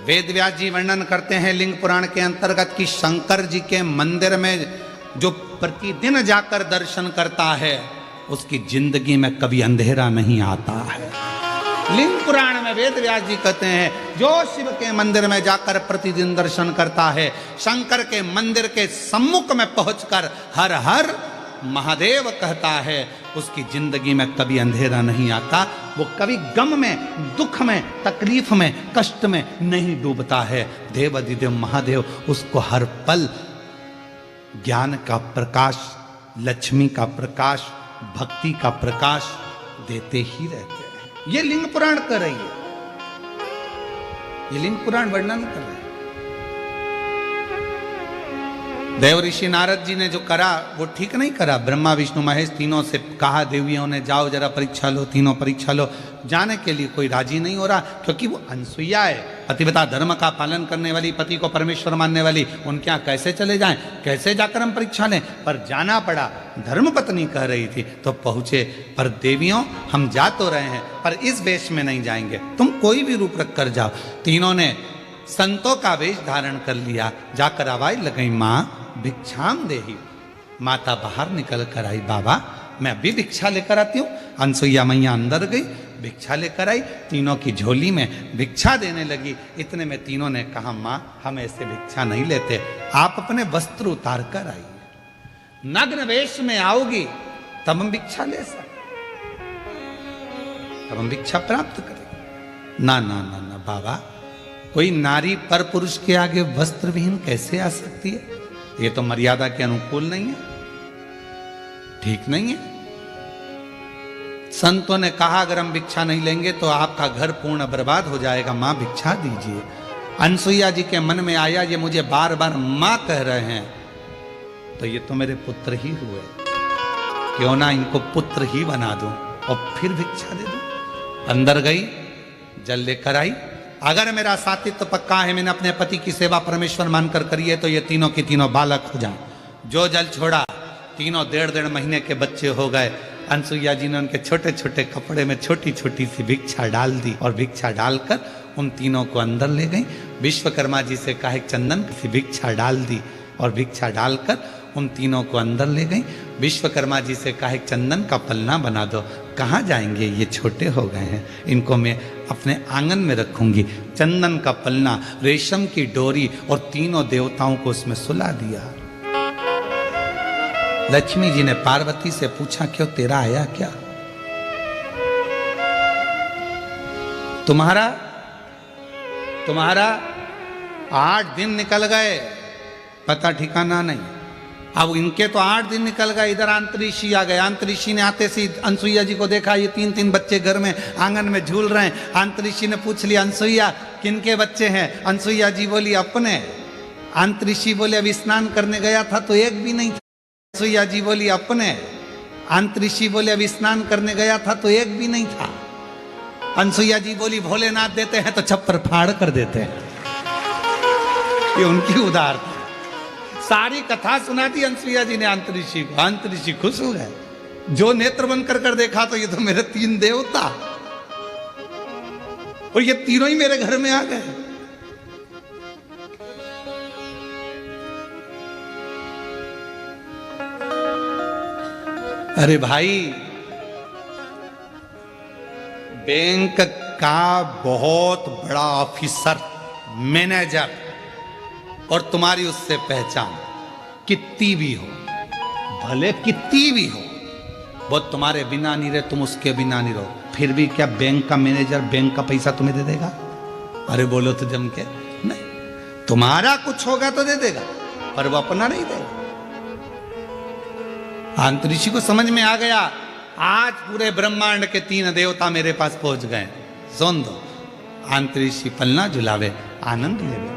A: वेद व्यास जी वर्णन करते हैं लिंग पुराण के अंतर्गत कि शंकर जी के मंदिर में जो प्रतिदिन जाकर दर्शन करता है उसकी जिंदगी में कभी अंधेरा नहीं आता है। लिंग पुराण में वेद व्यास जी कहते हैं जो शिव के मंदिर में जाकर प्रतिदिन दर्शन करता है, शंकर के मंदिर के सम्मुख में पहुंचकर हर हर महादेव कहता है, उसकी जिंदगी में कभी अंधेरा नहीं आता, वो कभी गम में, दुख में, तकलीफ में, कष्ट में नहीं डूबता है। देवाधिदेव महादेव उसको हर पल ज्ञान का प्रकाश, लक्ष्मी का प्रकाश, भक्ति का प्रकाश देते ही रहते हैं। ये लिंग पुराण कर रही है, ये लिंग पुराण वर्णन कर रहे हैं। देव ऋषि नारद जी ने जो करा वो ठीक नहीं करा। ब्रह्मा विष्णु महेश तीनों से कहा देवियों ने जाओ जरा परीक्षा लो, तीनों परीक्षा लो। जाने के लिए कोई राजी नहीं हो रहा, क्योंकि वो अनसुईया है, पतिव्रता धर्म का पालन करने वाली, पति को परमेश्वर मानने वाली, उनके यहाँ कैसे चले जाएं, कैसे जाकर हम परीक्षा लें। पर जाना पड़ा, धर्म पत्नी कह रही थी तो पहुंचे। पर देवियों हम जा तो रहे हैं पर इस वेश में नहीं जाएंगे, तुम कोई भी रूप रख कर जाओ। तीनों ने संतों का वेश धारण कर लिया, जाकर आवाज लगाई, माँ भिक्षाम देही। माता बाहर निकल कर आई, बाबा मैं अभी भिक्षा लेकर आती हूँ। अनसुईया मैया अंदर गई, भिक्षा लेकर आई, तीनों की झोली में भिक्षा देने लगी। इतने में तीनों ने कहा, माँ हम ऐसे भिक्षा नहीं लेते, आप अपने वस्त्र उतार कर आइए, नग्न वेश में आओगी तब हम भिक्षा ले सकते, तब हम भिक्षा प्राप्त करेंगे। ना ना ना ना बाबा, कोई नारी पर पुरुष के आगे वस्त्र विहीन कैसे आ सकती है? ये तो मर्यादा के अनुकूल नहीं है, ठीक नहीं है। संतों ने कहा अगर हम भिक्षा नहीं लेंगे तो आपका घर पूर्ण बर्बाद हो जाएगा, मां भिक्षा दीजिए। अनसुईया जी के मन में आया ये मुझे बार बार मां कह रहे हैं तो ये तो मेरे पुत्र ही हुए, क्यों ना इनको पुत्र ही बना दूं और फिर भिक्षा दे दूं। अंदर गई, जल लेकर आई। अगर मेरा सातित्व पक्का है, मैंने अपने पति की सेवा परमेश्वर मानकर करी है तो ये तीनों की तीनों बालक हो जाएं। जो जल छोड़ा, तीनों 1.5 महीने के बच्चे हो गए। अनसुईया जी ने उनके छोटे छोटे कपड़े में छोटी छोटी सी भिक्षा डाल दी और भिक्षा डालकर उन तीनों को अंदर ले गई। विश्वकर्मा जी से कहा चंदन की भिक्षा डाल दी और भिक्षा डालकर उन तीनों को अंदर ले गई। विश्वकर्मा जी से कहा चंदन का पलना बना दो। कहाँ जाएंगे, ये छोटे हो गए हैं, इनको मैं अपने आंगन में रखूंगी। चंदन का पलना, रेशम की डोरी और तीनों देवताओं को उसमें सुला दिया। लक्ष्मी जी ने पार्वती से पूछा, क्यों तेरा आया क्या? तुम्हारा 8 दिन निकल गए, पता ठिकाना नहीं। अब इनके तो 8 दिन निकल गए, इधर अंतरिक्षी आ गए। अंतरिक्षी ने आते से अनसुईया जी को देखा, ये 3 बच्चे घर में आंगन में झूल रहे हैं। अंतरिक्षी ने पूछ लिया, अनसुईया किनके बच्चे हैं? अनसुईया जी बोली अपने। अंतरिक्षी बोले अभी स्नान करने गया था तो एक भी नहीं था। अनसुईया जी बोली अपने। अंतरिक्षी बोले अभी स्नान करने गया था तो एक भी नहीं था। अनसुईया जी बोली भोलेनाथ देते हैं तो छप्पर फाड़ कर देते हैं। ये उनकी उदार थी। सारी कथा सुना दी अनसुईया जी ने अंतरिक्षी को। अंतरिक्षी खुश हो गए, जो नेत्र बंद कर देखा तो ये तो मेरे 3 देवता और ये तीनों ही मेरे घर में आ गए। अरे भाई, बैंक का बहुत बड़ा ऑफिसर, मैनेजर, और तुम्हारी उससे पहचान कितनी भी हो, भले कितनी भी हो, वो तुम्हारे बिना नहीं रहे, तुम उसके बिना नहीं रहो, फिर भी क्या बैंक का मैनेजर बैंक का पैसा तुम्हें दे देगा? अरे बोलो तो जम के नहीं। तुम्हारा कुछ होगा तो दे देगा, पर वो अपना नहीं देगा। अंतरिक्षी को समझ में आ गया, आज पूरे ब्रह्मांड के 3 देवता मेरे पास पहुंच गए, सुन दो। अंतरिक्षी पलना झुलावे, आनंद लेवे,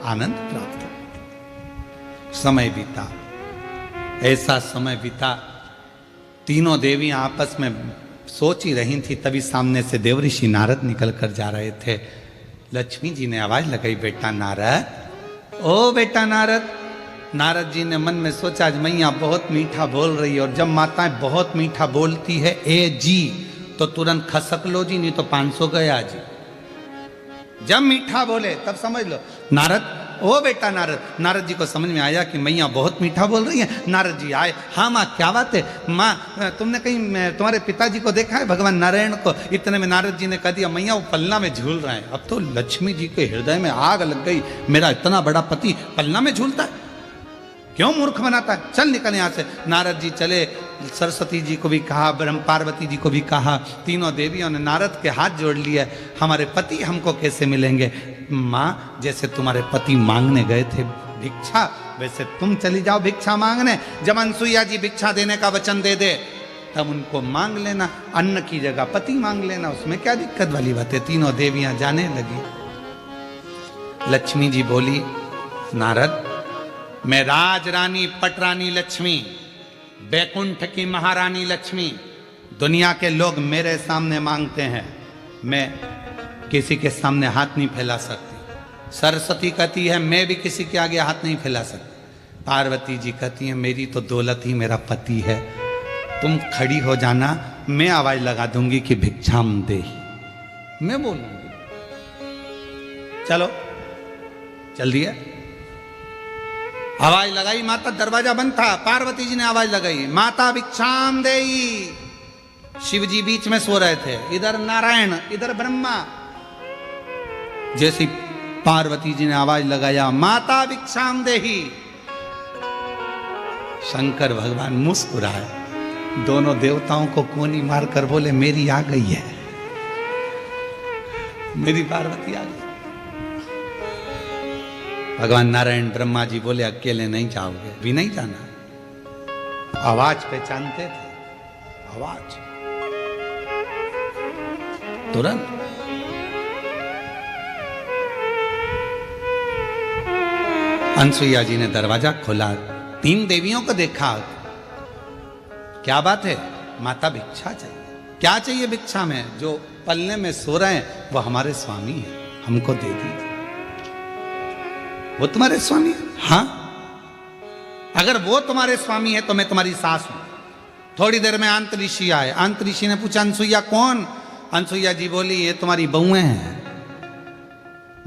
A: आनंद प्राप्त। समय बीता, ऐसा समय बीता, तीनों देवियां आपस में सोच ही रही थी, तभी सामने से देवऋषि नारद निकल कर जा रहे थे। लक्ष्मी जी ने आवाज लगाई, बेटा नारद, ओ बेटा नारद। नारद जी ने मन में सोचा, आज मैया बहुत मीठा बोल रही है, और जब माताएं बहुत मीठा बोलती है ए जी तो तुरंत खसक लो जी, नहीं तो 500 गया जी। जब मीठा बोले तब समझ लो। नारद, ओ बेटा नारद, नारद जी को समझ में आया कि मैया बहुत मीठा बोल रही है। नारद जी आए, हाँ माँ क्या बात है माँ, तुमने कहीं तुम्हारे पिताजी को देखा है भगवान नारायण को? इतने में नारद जी ने कह दिया मैया वो पलना में झूल रहे हैं। अब तो लक्ष्मी जी के हृदय में आग लग गई, मेरा इतना बड़ा पति पलना में झूलता है, क्यों मूर्ख बनाता है, चल निकल यहाँ से। नारद जी चले, सरस्वती जी को भी कहा, ब्रह्म पार्वती जी को भी कहा, तीनों देवियों ने नारद के हाथ जोड़ लिए। हमारे पति हमको कैसे मिलेंगे? माँ जैसे तुम्हारे पति मांगने गए थे भिक्षा, वैसे तुम चली जाओ भिक्षा मांगने। जब अनसुईया जी भिक्षा देने का वचन दे दे तब उनको मांग लेना, अन्न की जगह पति मांग लेना, उसमें क्या दिक्कत वाली बात है। तीनों देवियां जाने लगी। लक्ष्मी जी बोली, नारद मैं राजरानी पटरानी लक्ष्मी, बैकुंठ की महारानी लक्ष्मी, दुनिया के लोग मेरे सामने मांगते हैं, मैं किसी के सामने हाथ नहीं फैला सकती। सरस्वती कहती है मैं भी किसी के आगे हाथ नहीं फैला सकती। पार्वती जी कहती है मेरी तो दौलत ही मेरा पति है, तुम खड़ी हो जाना, मैं आवाज लगा दूंगी कि भिक्षाम दे, मैं बोलूंगी। चलो चल दिया, आवाज लगाई, माता दरवाजा बंद था, पार्वती जी ने आवाज लगाई, माता भिक्षाम देई। शिव जी बीच में सो रहे थे, इधर नारायण इधर ब्रह्मा। जैसी पार्वती जी ने आवाज लगाया माता भिक्षाम देही, शंकर भगवान मुस्कुराए, दोनों देवताओं को कोनी मारकर बोले मेरी आ गई है, मेरी पार्वती आ गई। भगवान नारायण ब्रह्मा जी बोले अकेले नहीं जाओगे, भी नहीं जाना। आवाज पहचानते थे, आवाज तुरंत। अनसुईया जी ने दरवाजा खोला, 3 देवियों को देखा। क्या बात है? माता भिक्षा चाहिए। क्या चाहिए भिक्षा में? जो पलने में सो रहे हैं वो हमारे स्वामी हैं, हमको दे दीजिए। वो तुम्हारे स्वामी है? हाँ, अगर वो तुम्हारे स्वामी है तो मैं तुम्हारी सास हूं। थोड़ी देर में अंत ऋषि आए। अंत ऋषि ने पूछा अनसुईया कौन? अनसुईया जी बोली ये तुम्हारी बहुएं हैं।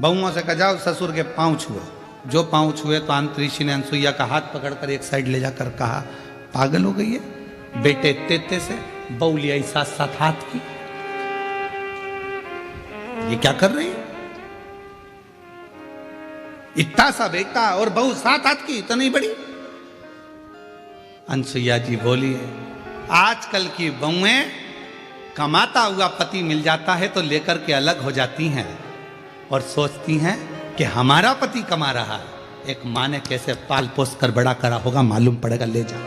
A: बहुओं से कहा जाओ ससुर के पांव छुओ। जो पांव छुए तो अंत ऋषि ने अनसुईया का हाथ पकड़कर एक साइड ले जाकर कहा पागल हो गई है, बेटे तेते से बहू लिया साथ साथ हाथ की, ये क्या कर रही है? इतना सा बेटा और बहू साथ हाथ की, तो नहीं बड़ी। अनसुईया जी बोली आजकल की बहुएं कमाता हुआ पति मिल जाता है तो लेकर के अलग हो जाती हैं और सोचती हैं कि हमारा पति कमा रहा है। एक माँ ने कैसे पाल पोस कर बड़ा करा होगा मालूम पड़ेगा, ले जाओ।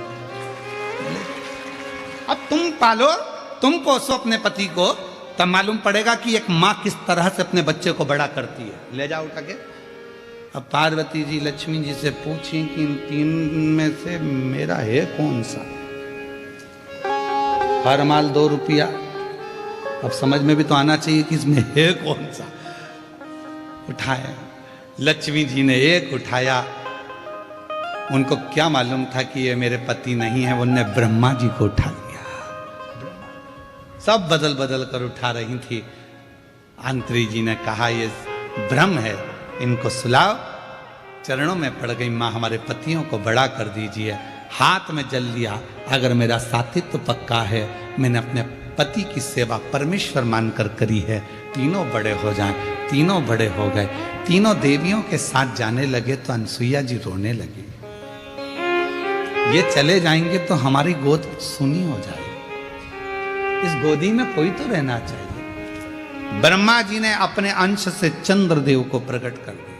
A: अब तुम पालो, तुम पोसो अपने पति को, तब मालूम पड़ेगा कि एक माँ किस तरह से अपने बच्चे को बड़ा करती है। ले जाओ उठा के। अब पार्वती जी लक्ष्मी जी से पूछी कि इन 3 में से मेरा है कौन सा? हर माल 2 रुपया। अब समझ में भी तो आना चाहिए कि इसमें है कौन सा। उठाया, लक्ष्मी जी ने एक उठाया। उनको क्या मालूम था कि ये मेरे पति नहीं है, उन्होंने ब्रह्मा जी को उठा लिया। सब बदल बदल कर उठा रही थी। अंतरी जी ने कहा ये भ्रम है, इनको सुलाओ। चरणों में पड़ गई, माँ हमारे पतियों को बड़ा कर दीजिए। हाथ में जल लिया, अगर मेरा साथित्व पक्का है, मैंने अपने पति की सेवा परमेश्वर मानकर करी है, तीनों बड़े हो जाएं। तीनों बड़े हो गए। तीनों देवियों के साथ जाने लगे तो अनसुईया जी रोने लगी। ये चले जाएंगे तो हमारी गोद सुनी हो जाएगी, इस गोदी में कोई तो रहना चाहिए। ब्रह्मा जी ने अपने अंश से चंद्रदेव को प्रकट कर दिया।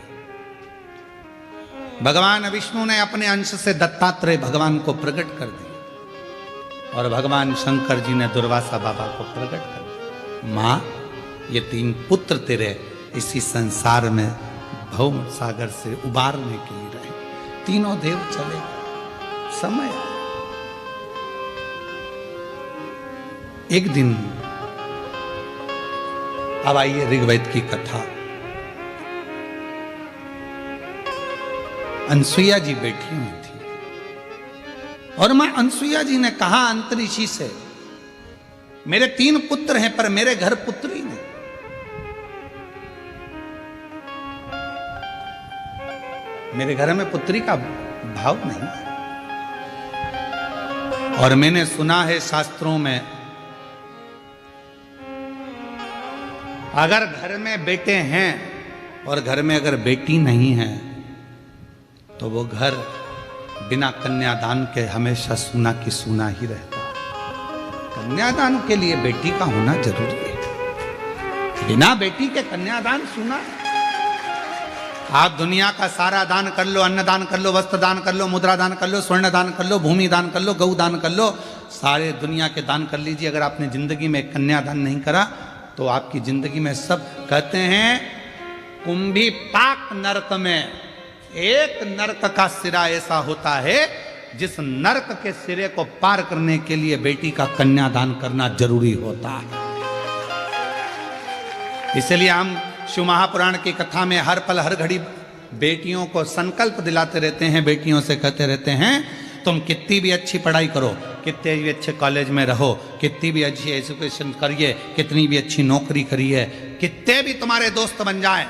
A: भगवान विष्णु ने अपने अंश से दत्तात्रेय भगवान को प्रकट कर दिया और भगवान शंकर जी ने दुर्वासा बाबा को प्रकट कर दिया। माँ ये 3 पुत्र तेरे इसी संसार में भव सागर से उबारने के लिए रहे। तीनों देव चले, समय आया। एक दिन, अब आइए ऋग्वेद की कथा। अनसुईया जी बैठी हुई थी और मां अनसुईया जी ने कहा अंतरिषि से मेरे 3 पुत्र हैं पर मेरे घर पुत्री नहीं। मेरे घर में पुत्री का भाव नहीं है। और मैंने सुना है शास्त्रों में, अगर घर में बेटे हैं और घर में अगर बेटी नहीं है तो वो घर बिना कन्यादान के हमेशा सूना की सूना ही रहता है। कन्यादान के लिए बेटी का होना जरूरी है। बिना बेटी के कन्यादान सूना। आप दुनिया का सारा दान कर लो, अन्न दान कर लो, वस्त्र दान कर लो, मुद्रा दान कर लो, स्वर्ण दान कर लो, भूमि दान कर लो, गौ दान कर लो, सारे दुनिया के दान कर लीजिए। अगर आपने जिंदगी में कन्यादान नहीं करा तो आपकी जिंदगी में सब कहते हैं कुंभी पाक नरक में एक नरक का सिरा ऐसा होता है जिस नरक के सिरे को पार करने के लिए बेटी का कन्यादान करना जरूरी होता है। इसलिए हम शिव महापुराण की कथा में हर पल हर घड़ी बेटियों को संकल्प दिलाते रहते हैं, बेटियों से कहते रहते हैं तुम कितनी भी अच्छी पढ़ाई करो, कितने भी अच्छे कॉलेज में रहो, कितनी भी अच्छी एजुकेशन करिए, कितनी भी अच्छी नौकरी करिए, कितने भी तुम्हारे दोस्त बन जाए,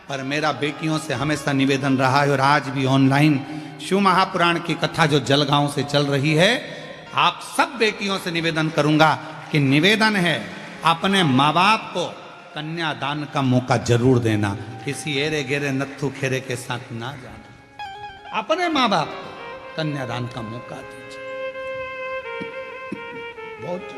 A: पर मेरा बेटियों से हमेशा निवेदन रहा है और आज भी ऑनलाइन शिव महापुराण की कथा जो जलगांव से चल रही है, आप सब बेटियों से निवेदन करूंगा कि निवेदन है अपने माँ बाप को कन्यादान का मौका जरूर देना। किसी एरे गेरे नत्थु खेरे के साथ ना जाना। अपने माँ बाप को कन्यादान का मौका दीजिए। बहुत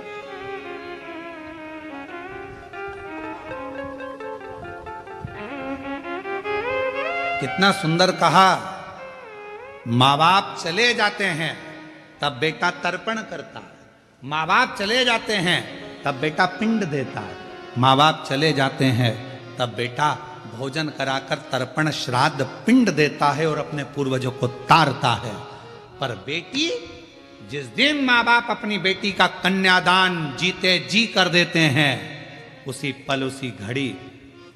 A: कितना सुंदर कहा, माँ बाप चले जाते हैं तब बेटा तर्पण करता है, माँ बाप चले जाते हैं तब बेटा पिंड देता है, माँ बाप चले जाते हैं तब बेटा भोजन कराकर तर्पण श्राद्ध पिंड देता है और अपने पूर्वजों को तारता है। पर बेटी, जिस दिन माँ बाप अपनी बेटी का कन्यादान जीते जी कर देते हैं, उसी पल उसी घड़ी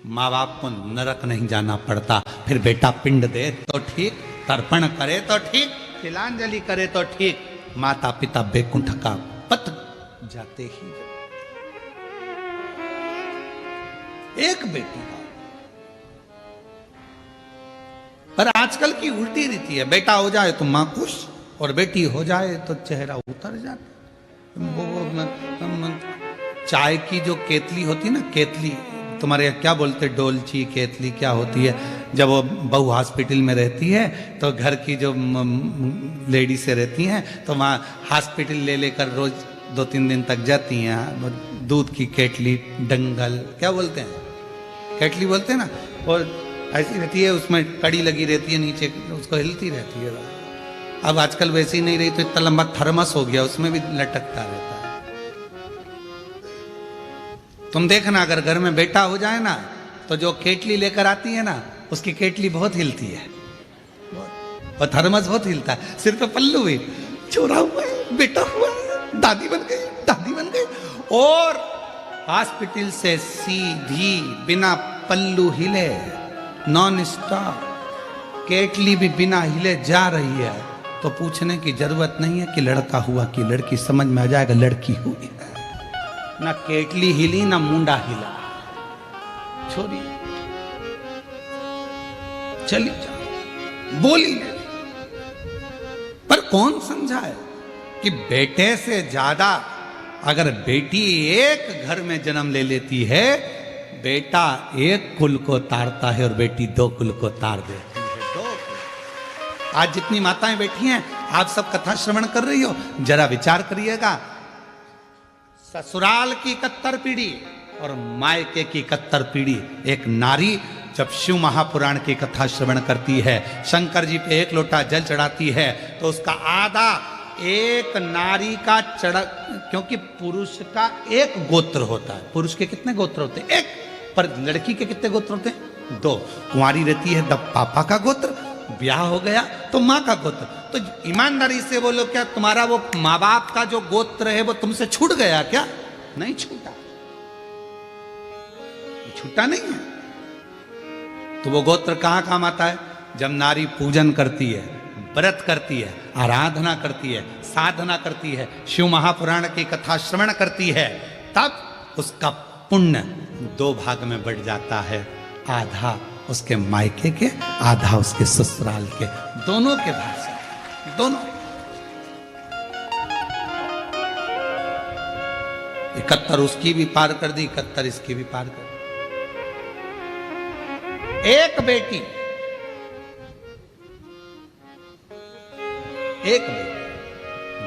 A: माँ बाप को नरक नहीं जाना पड़ता। फिर बेटा पिंड दे तो ठीक, तर्पण करे तो ठीक, तिलांजलि करे तो ठीक, माता पिता बैकुंठ का पथ जाते ही एक बेटी का। पर आजकल की उल्टी रीति है, बेटा हो जाए तो मां खुश और बेटी हो जाए तो चेहरा उतर जाता। वो चाय की जो केतली होती है ना, केतली तुम्हारे यहाँ क्या बोलते, डोलची केतली क्या होती है, जब वो बहू हॉस्पिटल में रहती है तो घर की जो लेडी से रहती हैं तो वहाँ हॉस्पिटल ले लेकर रोज 2-3 दिन तक जाती हैं। दूध की केतली, डंगल क्या बोलते हैं, केतली बोलते हैं ना, और ऐसी रहती है, उसमें कड़ी लगी रहती है नीचे, उसको हिलती रहती है। अब आजकल वैसी नहीं रही तो इतना लंबा थर्मस हो गया, उसमें भी लटकता रहता है। तुम देखना अगर घर में बेटा हो जाए ना तो जो केतली लेकर आती है ना, उसकी केतली बहुत हिलती है और थर्मस बहुत हिलता है। सिर पे पल्लू भी, छोरा हुआ है, बेटा हुआ है, दादी बन गई, दादी बन गई, और हॉस्पिटल से सीधी बिना पल्लू हिले, नॉन स्टॉप केतली भी बिना हिले जा रही है, तो पूछने की जरूरत नहीं है कि लड़का हुआ कि लड़की, समझ में आ जाएगा लड़की हुई है। ना केतली हिली ना मुंडा हिला, छोरी चली जा, बोली नहीं। पर कौन समझाए कि बेटे से ज्यादा अगर बेटी एक घर में जन्म ले लेती है, बेटा एक कुल को तारता है और बेटी 2 कुल को तार देती है। 2 कुल। आज जितनी माताएं बैठी हैं, आप सब कथा श्रवण कर रही हो, जरा विचार करिएगा, ससुराल की 71 पीढ़ी और मायके की 71 पीढ़ी। एक नारी जब शिव महापुराण की कथा श्रवण करती है, शंकर जी पे 1 लोटा जल चढ़ाती है, तो उसका आधा एक नारी का चढ़ा, क्योंकि पुरुष का 1 गोत्र होता है। पुरुष के कितने गोत्र होते हैं? 1। पर लड़की के कितने गोत्र होते हैं? 2। कुंवारी रहती है तब पापा का गोत्र, ब्याह हो गया तो माँ का गोत्र। तो ईमानदारी से बोलो, क्या तुम्हारा वो माँ बाप का जो गोत्र है वो तुमसे छूट गया क्या? नहीं छूटा, छूटा नहीं है। तो वो गोत्र कहाँ काम आता है? जब नारी पूजन करती है, व्रत करती है, आराधना करती है, साधना करती है, शिव महापुराण की कथा श्रवण करती है, तब उसका पुण्य 2 भाग में बढ़ जाता है, आधा उसके मायके के, आधा उसके ससुराल के, दोनों के भाग से, दोनों। 71 उसकी भी पार कर दी, 71 इसकी भी पार कर दी। एक बेटी,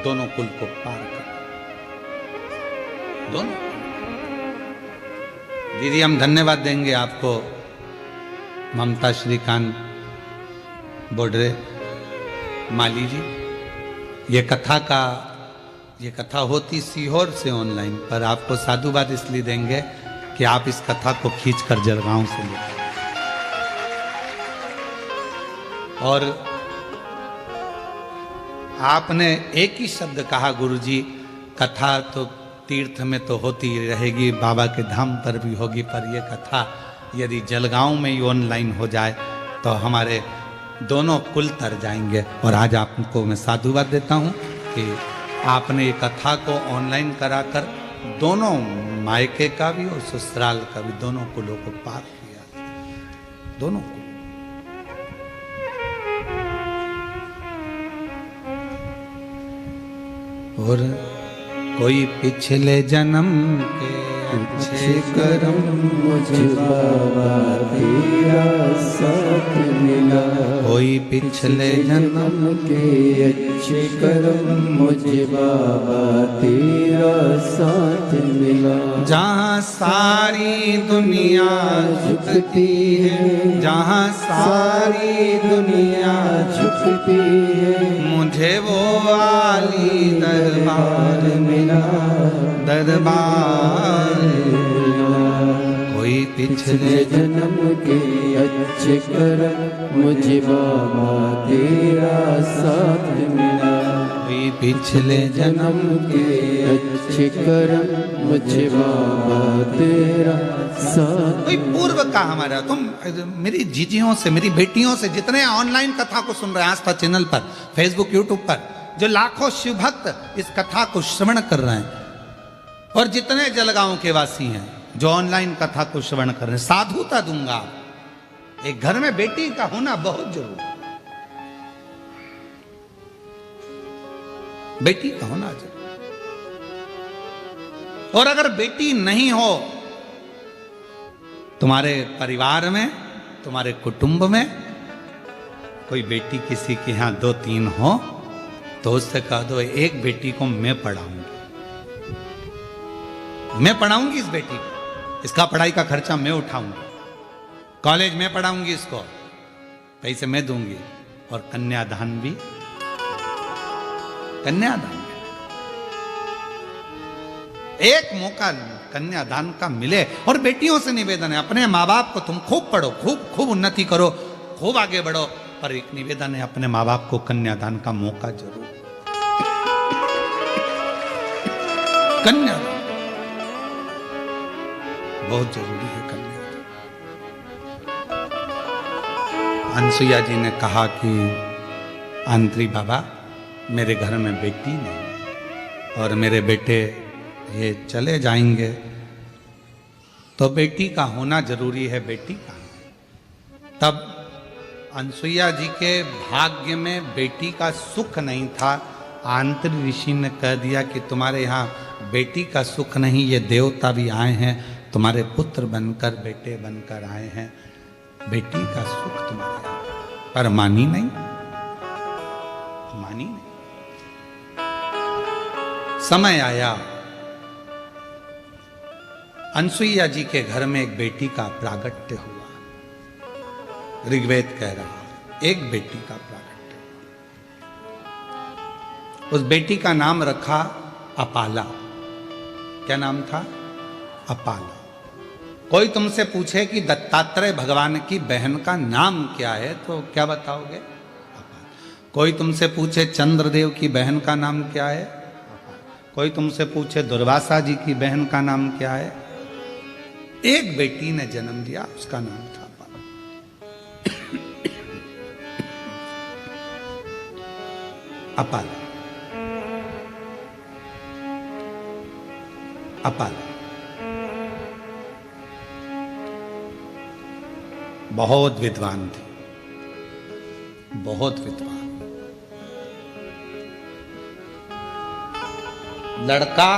A: दोनों कुल को पार कर, दोनों। दीदी हम धन्यवाद देंगे आपको, ममता श्रीकांत बोडरे माली जी। ये कथा होती सीहोर से ऑनलाइन, पर आपको साधुवाद इसलिए देंगे कि आप इस कथा को खींचकर जलगांव से ले, और आपने एक ही शब्द कहा, गुरुजी कथा तो तीर्थ में तो होती रहेगी, बाबा के धाम पर भी होगी, पर यह कथा यदि जलगांव में ही ऑनलाइन हो जाए तो हमारे दोनों कुल तर जाएंगे। और आज आपको मैं साधुवाद देता हूं कि आपने ये कथा को ऑनलाइन कराकर दोनों मायके का भी और ससुराल का भी, दोनों कुलों को पार किया, दोनों को। और कोई पिछले जन्म के
B: अच्छे कर्म मुझे बाबा तेरा साथ मिला,
A: कोई पिछले जन्म
B: के अच्छे कर्म मुझे बाबा तेरा साथ मिला।
A: जहाँ सारी दुनिया
B: झुकती है,
A: जहाँ
B: सारी दुनिया झुकती है,
A: मुझे वो आली दरबार
B: मिला,
A: दरबार। कोई पिछले
B: जन्म के अच्छे कर्म मुझे बाबा तेरा साथ मिला,
A: कोई पिछले
B: जन्म के अच्छे कर्म मुझे बाबा तेरा साथ।
A: कोई पूर्व का हमारा, तुम मेरी जीजियों से, मेरी बेटियों से, जितने ऑनलाइन कथा को सुन रहे हैं आस्था चैनल पर, फेसबुक, यूट्यूब पर, जो लाखों शिव भक्त इस कथा को श्रवण कर रहे हैं, और जितने जलगांव के वासी हैं जो ऑनलाइन कथा को श्रवण कर रहे हैं, साधुता दूंगा। एक घर में बेटी का होना बहुत जरूरी है, बेटी का होना जरूरी। और अगर बेटी नहीं हो तुम्हारे परिवार में, तुम्हारे कुटुंब में कोई बेटी किसी के यहां 2-3 हो, तो उससे कह दो एक बेटी को मैं पढ़ाऊंगी, मैं पढ़ाऊंगी इस बेटी को, इसका पढ़ाई का खर्चा मैं उठाऊंगी, कॉलेज में पढ़ाऊंगी, इसको पैसे मैं दूंगी, और कन्यादान भी, कन्यादान एक मौका कन्यादान का मिले। और बेटियों से निवेदन है, अपने माँ बाप को तुम खूब पढ़ो, खूब उन्नति करो, खूब आगे बढ़ो, पर एक निवेदन है, अपने माँ बाप को कन्यादान का मौका जरूर, कन्यादान बहुत जरूरी है, कन्यादान। अनसुईया जी ने कहा कि आंत्री बाबा मेरे घर में बेटी नहीं, और मेरे बेटे ये चले जाएंगे, तो बेटी का होना जरूरी है, बेटी का। तब अनसुईया जी के भाग्य में बेटी का सुख नहीं था, आंत्री ऋषि ने कह दिया कि तुम्हारे यहाँ बेटी का सुख नहीं, ये देवता भी आए हैं, तुम्हारे पुत्र बनकर, बेटे बनकर आए हैं, बेटी का सुख तुम्हारे यहाँ। पर मानी नहीं, मानी नहीं। समय आया, अनसुईया जी के घर में एक बेटी का प्रागट्य हुआ। ऋग्वेद कह रहा है एक बेटी का प्रागट्य। उस बेटी का नाम रखा अपाला। क्या नाम था? अपाला। कोई तुमसे पूछे कि दत्तात्रेय भगवान की बहन का नाम क्या है, तो क्या बताओगे? अपाला। कोई तुमसे पूछे चंद्रदेव की बहन का नाम क्या है? अपाला। कोई तुमसे पूछे दुर्वासा जी की बहन का नाम क्या है? एक बेटी ने जन्म दिया, उसका नाम था अपाला। अपाला, अपाला। बहुत विद्वान थी, बहुत विद्वान। लड़का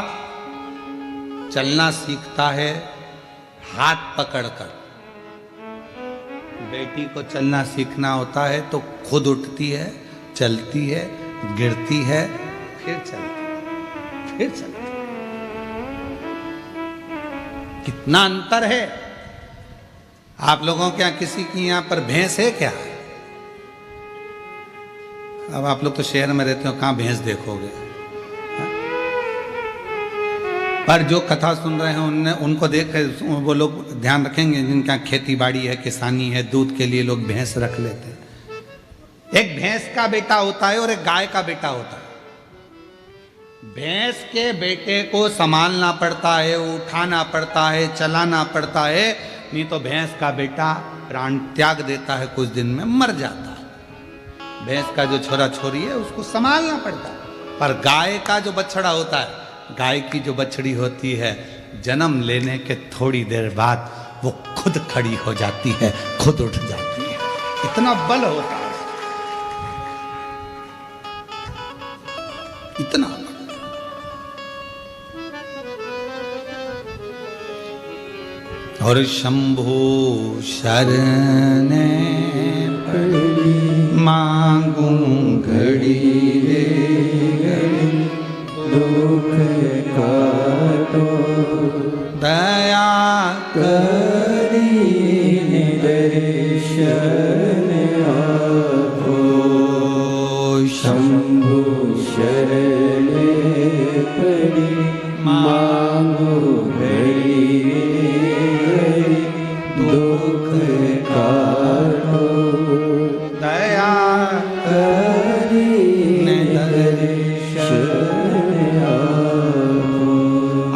A: चलना सीखता है हाथ पकड़कर, बेटी को चलना सीखना होता है तो खुद उठती है, चलती है, गिरती है, फिर चलती है, फिर चलती है। कितना अंतर है। आप लोगों के यहाँ किसी की यहाँ पर भैंस है क्या? अब आप लोग तो शहर में रहते हो, कहाँ भैंस देखोगे? पर जो कथा सुन रहे हैं उनको देख कर वो लोग ध्यान रखेंगे जिनका खेती बाड़ी है, किसानी है, दूध के लिए लोग भैंस रख लेते हैं। एक भैंस का बेटा होता है और एक गाय का बेटा होता है। भैंस के बेटे को संभालना पड़ता है, उठाना पड़ता है, चलाना पड़ता है, नहीं तो भैंस का बेटा प्राण त्याग देता है, कुछ दिन में मर जाता है। भैंस का जो छोरा छोरी है उसको संभालना पड़ता है। पर गाय का जो बछड़ा होता है, गाय की जो बछड़ी होती है, जन्म लेने के थोड़ी देर बाद वो खुद खड़ी हो जाती है, खुद उठ जाती है। इतना बल होता है, इतना बल। और शंभु शरण मांगू
B: घड़ी रे घड़ी दुख काटो,
A: दया
B: करी दर्शन आपो। शंभु शरण पड़ी मांगो घड़ी घड़ी दुख काटो,
A: दया
B: करी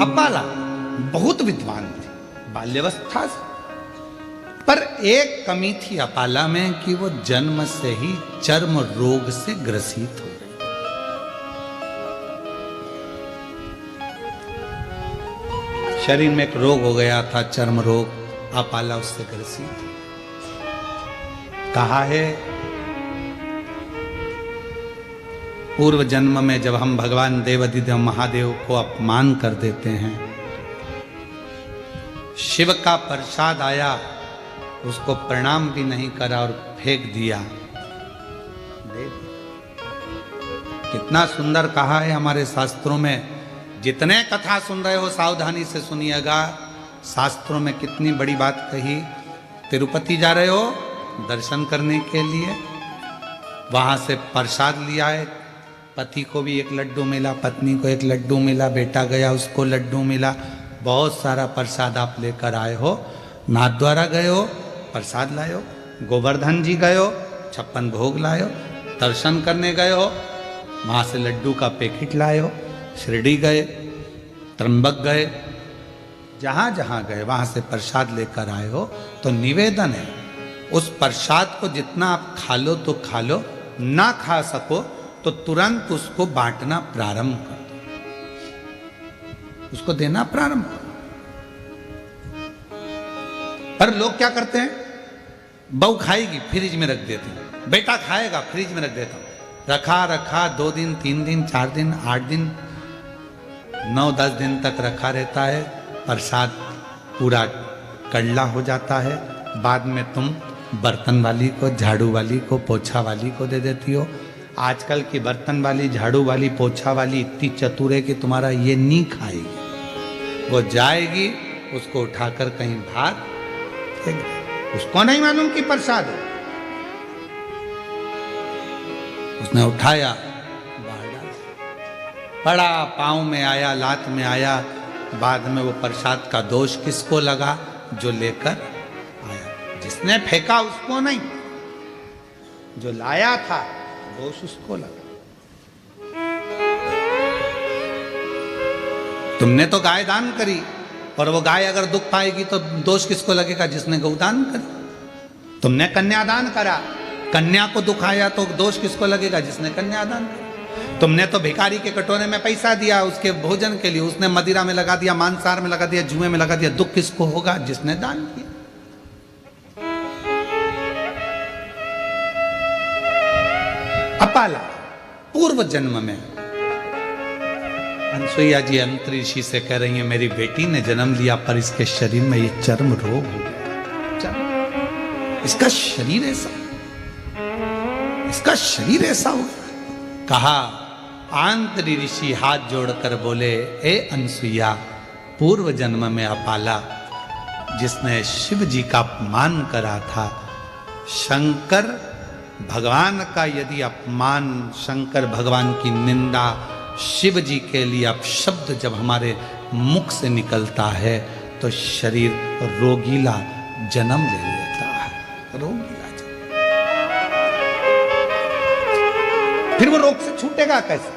A: अपाला बहुत विद्वान थी बाल्यवस्था से, पर एक कमी थी अपाला में कि वो जन्म से ही चर्म रोग से ग्रसित हो गई। शरीर में एक रोग हो गया था, चर्म रोग। अपाला उससे ग्रसित। कहा है पूर्व जन्म में जब हम भगवान देवाधिदेव महादेव को अपमान कर देते हैं, शिव का प्रसाद आया, उसको प्रणाम भी नहीं करा और फेंक दिया। कितना सुंदर कहा है हमारे शास्त्रों में। जितने कथा सुन रहे हो सावधानी से सुनिएगा, शास्त्रों में कितनी बड़ी बात कही। तिरुपति जा रहे हो दर्शन करने के लिए, वहां से प्रसाद लिया है, पति को भी एक लड्डू मिला, पत्नी को एक लड्डू मिला, बेटा गया उसको लड्डू मिला, बहुत सारा प्रसाद आप लेकर आए हो। नाथ द्वारा गए हो, प्रसाद लाए हो, गोवर्धन जी गए हो, 56 भोग लाए हो, दर्शन करने गए हो, वहां से लड्डू का पैकेट लाए हो, शिरडी गए, त्र्यंबक गए, जहां जहां गए वहां से प्रसाद लेकर आए हो। तो निवेदन है, उस प्रसाद को जितना आप खा लो तो खा लो, ना खा सको तो तुरंत उसको बांटना प्रारंभ कर दो, उसको देना प्रारंभ करो। पर लोग क्या करते हैं, बहू खाएगी फ्रिज में रख देते हैं, बेटा खाएगा फ्रिज में रख देता हूं, रखा रखा 2 दिन 3 दिन 4 दिन 8 दिन 9-10 दिन तक रखा रहता है, प्रसाद पूरा कड़ला हो जाता है। बाद में तुम बर्तन वाली को, झाड़ू वाली को, पोछा वाली को दे देती हो। आजकल की बर्तन वाली, झाड़ू वाली, पोछा वाली इतनी चतुर है कि तुम्हारा ये नहीं खाएगी, वो जाएगी उसको उठाकर कहीं बाहर फेंक दे। उसको नहीं मालूम कि प्रसाद है, उसने उठाया बाहर डाल, पड़ा पाँव में आया, लात में आया। बाद में वो प्रसाद का दोष किसको लगा? जो लेकर आया, जिसने फेंका उसको नहीं, जो लाया था दोष उसको लगा। तुमने तो गाय दान करी, और वो गाय अगर दुख पाएगी तो दोष किसको लगेगा? जिसने गौदान करी। तुमने कन्यादान करा, कन्या को दुख आया तो दोष किसको लगेगा? जिसने कन्यादान करा। तुमने तो भिखारी के कटोरे में पैसा दिया उसके भोजन के लिए, उसने मदिरा में लगा दिया, मांसाहार में लगा दिया, जुए में लगा दिया, दुख किसको होगा? जिसने दान किया। अपाला, पूर्व जन्म में। अनसुईया जी अंतरिषि से कह रही है मेरी बेटी ने जन्म लिया पर इसके शरीर में ये चर्म रोग हो गया। इसका शरीर ऐसा, इसका शरीर ऐसा हो गया। कहा आंतरी ऋषि हाथ जोड़कर बोले, ए अनसुईया, पूर्व जन्म में अपाला जिसने शिव जी का अपमान करा था, शंकर भगवान का यदि अपमान, शंकर भगवान की निंदा, शिव जी के लिए अपशब्द जब हमारे मुख से निकलता है तो शरीर रोगीला जन्म ले लेता है, रोगीला जन्म। फिर वो रोग से छूटेगा कैसे?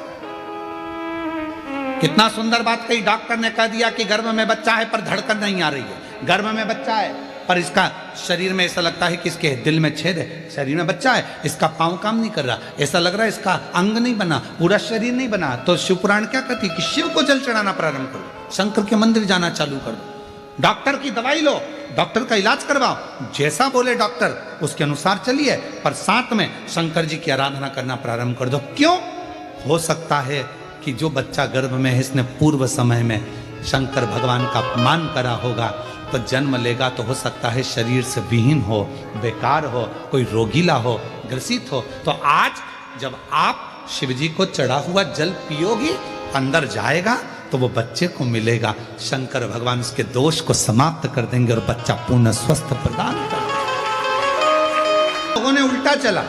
A: कितना सुंदर बात कही, डॉक्टर ने कह दिया कि गर्भ में बच्चा है पर धड़कन नहीं आ रही है, गर्भ में बच्चा है पर इसका शरीर में ऐसा लगता है कि इसके दिल में छेद है, शरीर में बच्चा है, इसका पांव काम नहीं कर रहा, ऐसा लग रहा है इसका अंग नहीं बना, पूरा शरीर नहीं बना। तो शिव पुराण क्या कहती है कि शिव को जल चढ़ाना प्रारंभ करो, शंकर के मंदिर जाना चालू कर दो, डॉक्टर की दवाई लो, डॉक्टर का इलाज करवाओ, जैसा बोले डॉक्टर उसके अनुसार चलिए, पर साथ में शंकर जी की आराधना करना प्रारंभ कर दो। क्यों? हो सकता है कि जो बच्चा गर्भ में है इसने पूर्व समय में शंकर भगवान का अपमान करा होगा, तो जन्म लेगा तो हो सकता है शरीर से विहीन हो, बेकार हो, कोई रोगीला हो, ग्रसित हो। तो आज जब आप शिव जी को चढ़ा हुआ जल पियोगी, अंदर जाएगा तो वो बच्चे को मिलेगा, शंकर भगवान उसके दोष को समाप्त कर देंगे और बच्चा पूर्ण स्वस्थ प्रदान कर देंगे। लोगों ने उल्टा चला,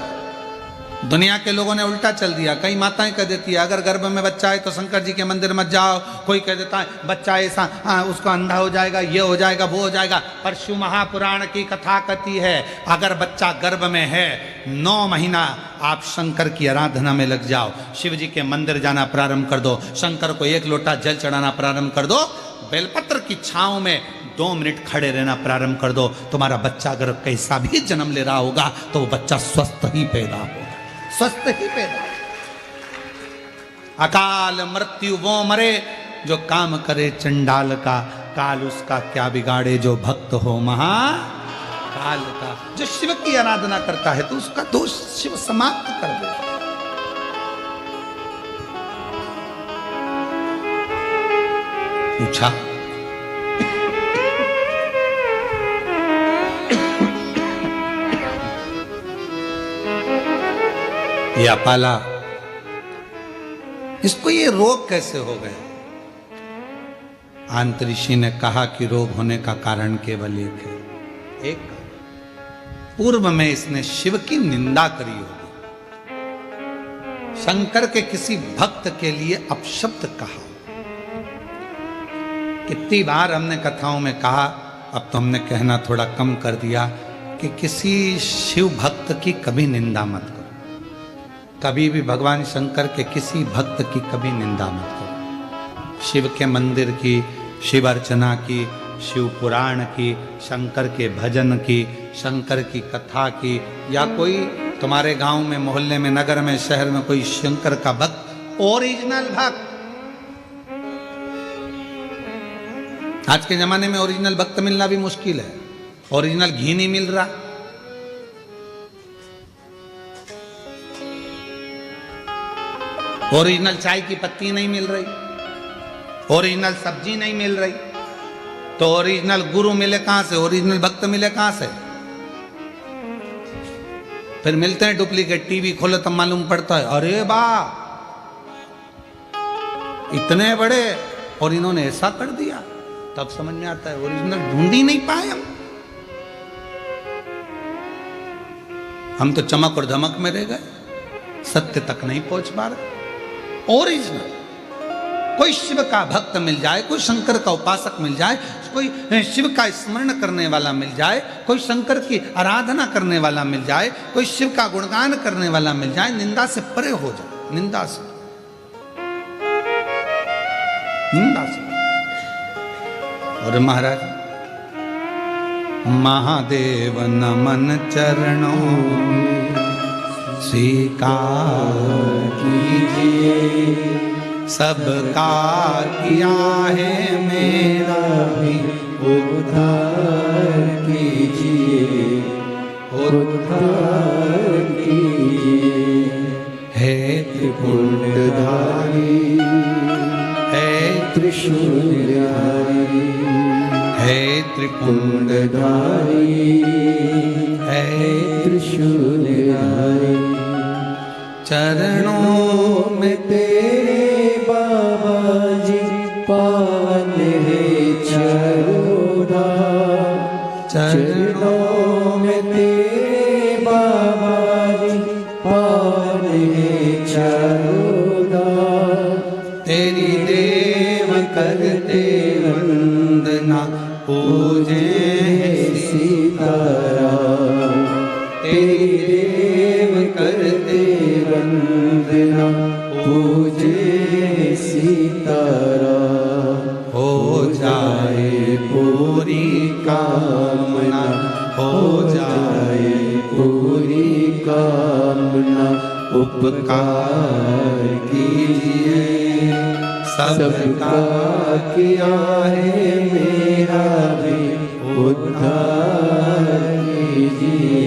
A: दुनिया के लोगों ने उल्टा चल दिया। कई माताएं कह देती है अगर गर्भ में बच्चा है तो शंकर जी के मंदिर मत जाओ, कोई कह देता है बच्चा ऐसा उसको अंधा हो जाएगा, ये हो जाएगा, वो हो जाएगा। पर शिव महापुराण की कथा कहती है अगर बच्चा गर्भ में है 9 महीना आप शंकर की आराधना में लग जाओ, शिव जी के मंदिर जाना प्रारंभ कर दो, शंकर को 1 लोटा जल चढ़ाना प्रारंभ कर दो, बेलपत्र की छांव में 2 मिनट खड़े रहना प्रारंभ कर दो, तुम्हारा बच्चा अगर कैसा भी जन्म ले रहा होगा तो वो बच्चा स्वस्थ ही पैदा होगा, स्वस्थ ही पैदा। अकाल मृत्यु वो मरे जो काम करे चंडाल का, काल उसका क्या बिगाड़े जो भक्त हो महाकाल का। जो शिव की आराधना करता है तो उसका दोष शिव समाप्त कर दे। पूछा ये अपाला, इसको ये रोग कैसे हो गए? अंतरिषि ने कहा कि रोग होने का कारण केवल एक है, एक पूर्व में इसने शिव की निंदा करी होगी, शंकर के किसी भक्त के लिए अपशब्द कहा। कितनी बार हमने कथाओं में कहा, अब तो हमने कहना थोड़ा कम कर दिया कि किसी शिव भक्त की कभी निंदा मत करो, कभी भी भगवान शंकर के किसी भक्त की कभी निंदा मत करो। शिव के मंदिर की, शिव अर्चना की, शिव पुराण की, शंकर के भजन की, शंकर की कथा की, या कोई तुम्हारे गांव में, मोहल्ले में, नगर में, शहर में कोई शंकर का भक्त, ओरिजिनल भक्त। आज के जमाने में ओरिजिनल भक्त मिलना भी मुश्किल है, ओरिजिनल घी नहीं मिल रहा, ओरिजिनल चाय की पत्ती नहीं मिल रही, ओरिजिनल सब्जी नहीं मिल रही, तो ओरिजिनल गुरु मिले कहां से, ओरिजिनल भक्त मिले कहां से? फिर मिलते हैं डुप्लीकेट। टीवी खोलो तब मालूम पड़ता है अरे वाह इतने बड़े और इन्होंने ऐसा कर दिया, तब समझ में आता है ओरिजिनल ढूंढ ही नहीं पाए हम तो चमक और धमक में रह गए, सत्य तक नहीं पहुंच पा रहे। ओरिजिनल कोई शिव का भक्त मिल जाए, कोई शंकर का उपासक मिल जाए, कोई शिव का स्मरण करने वाला मिल जाए, कोई शंकर की आराधना करने वाला मिल जाए, कोई शिव का गुणगान करने वाला मिल जाए, निंदा से परे हो जाए, निंदा से, निंदा से। और महाराज महादेव नमन चरणों स्वीकार कीजिए, सबका किया है मेरा भी उद्धार कीजिए, उद्धार कीजिए।
B: त्रिपुंडधारी
A: हे
B: त्रिशूलधारी
A: हे त्रिपुंड
B: कुंडधारी
A: है
B: त्रिशूलधारी
A: चरणों में
B: तेरे बाबा जी पावन है चरोदा चरणों में तेरे बाबा जी पावन है चरोदा
A: तेरी देव करते वंदना पूजे
B: सीताराम तेरी देव करते वंदना पूजे सीताराम
A: हो जाए पूरी कामना हो जाए
B: पूरी कामना उपकार कीजिए सबका किया है मेरा भी उद्धार कीजिए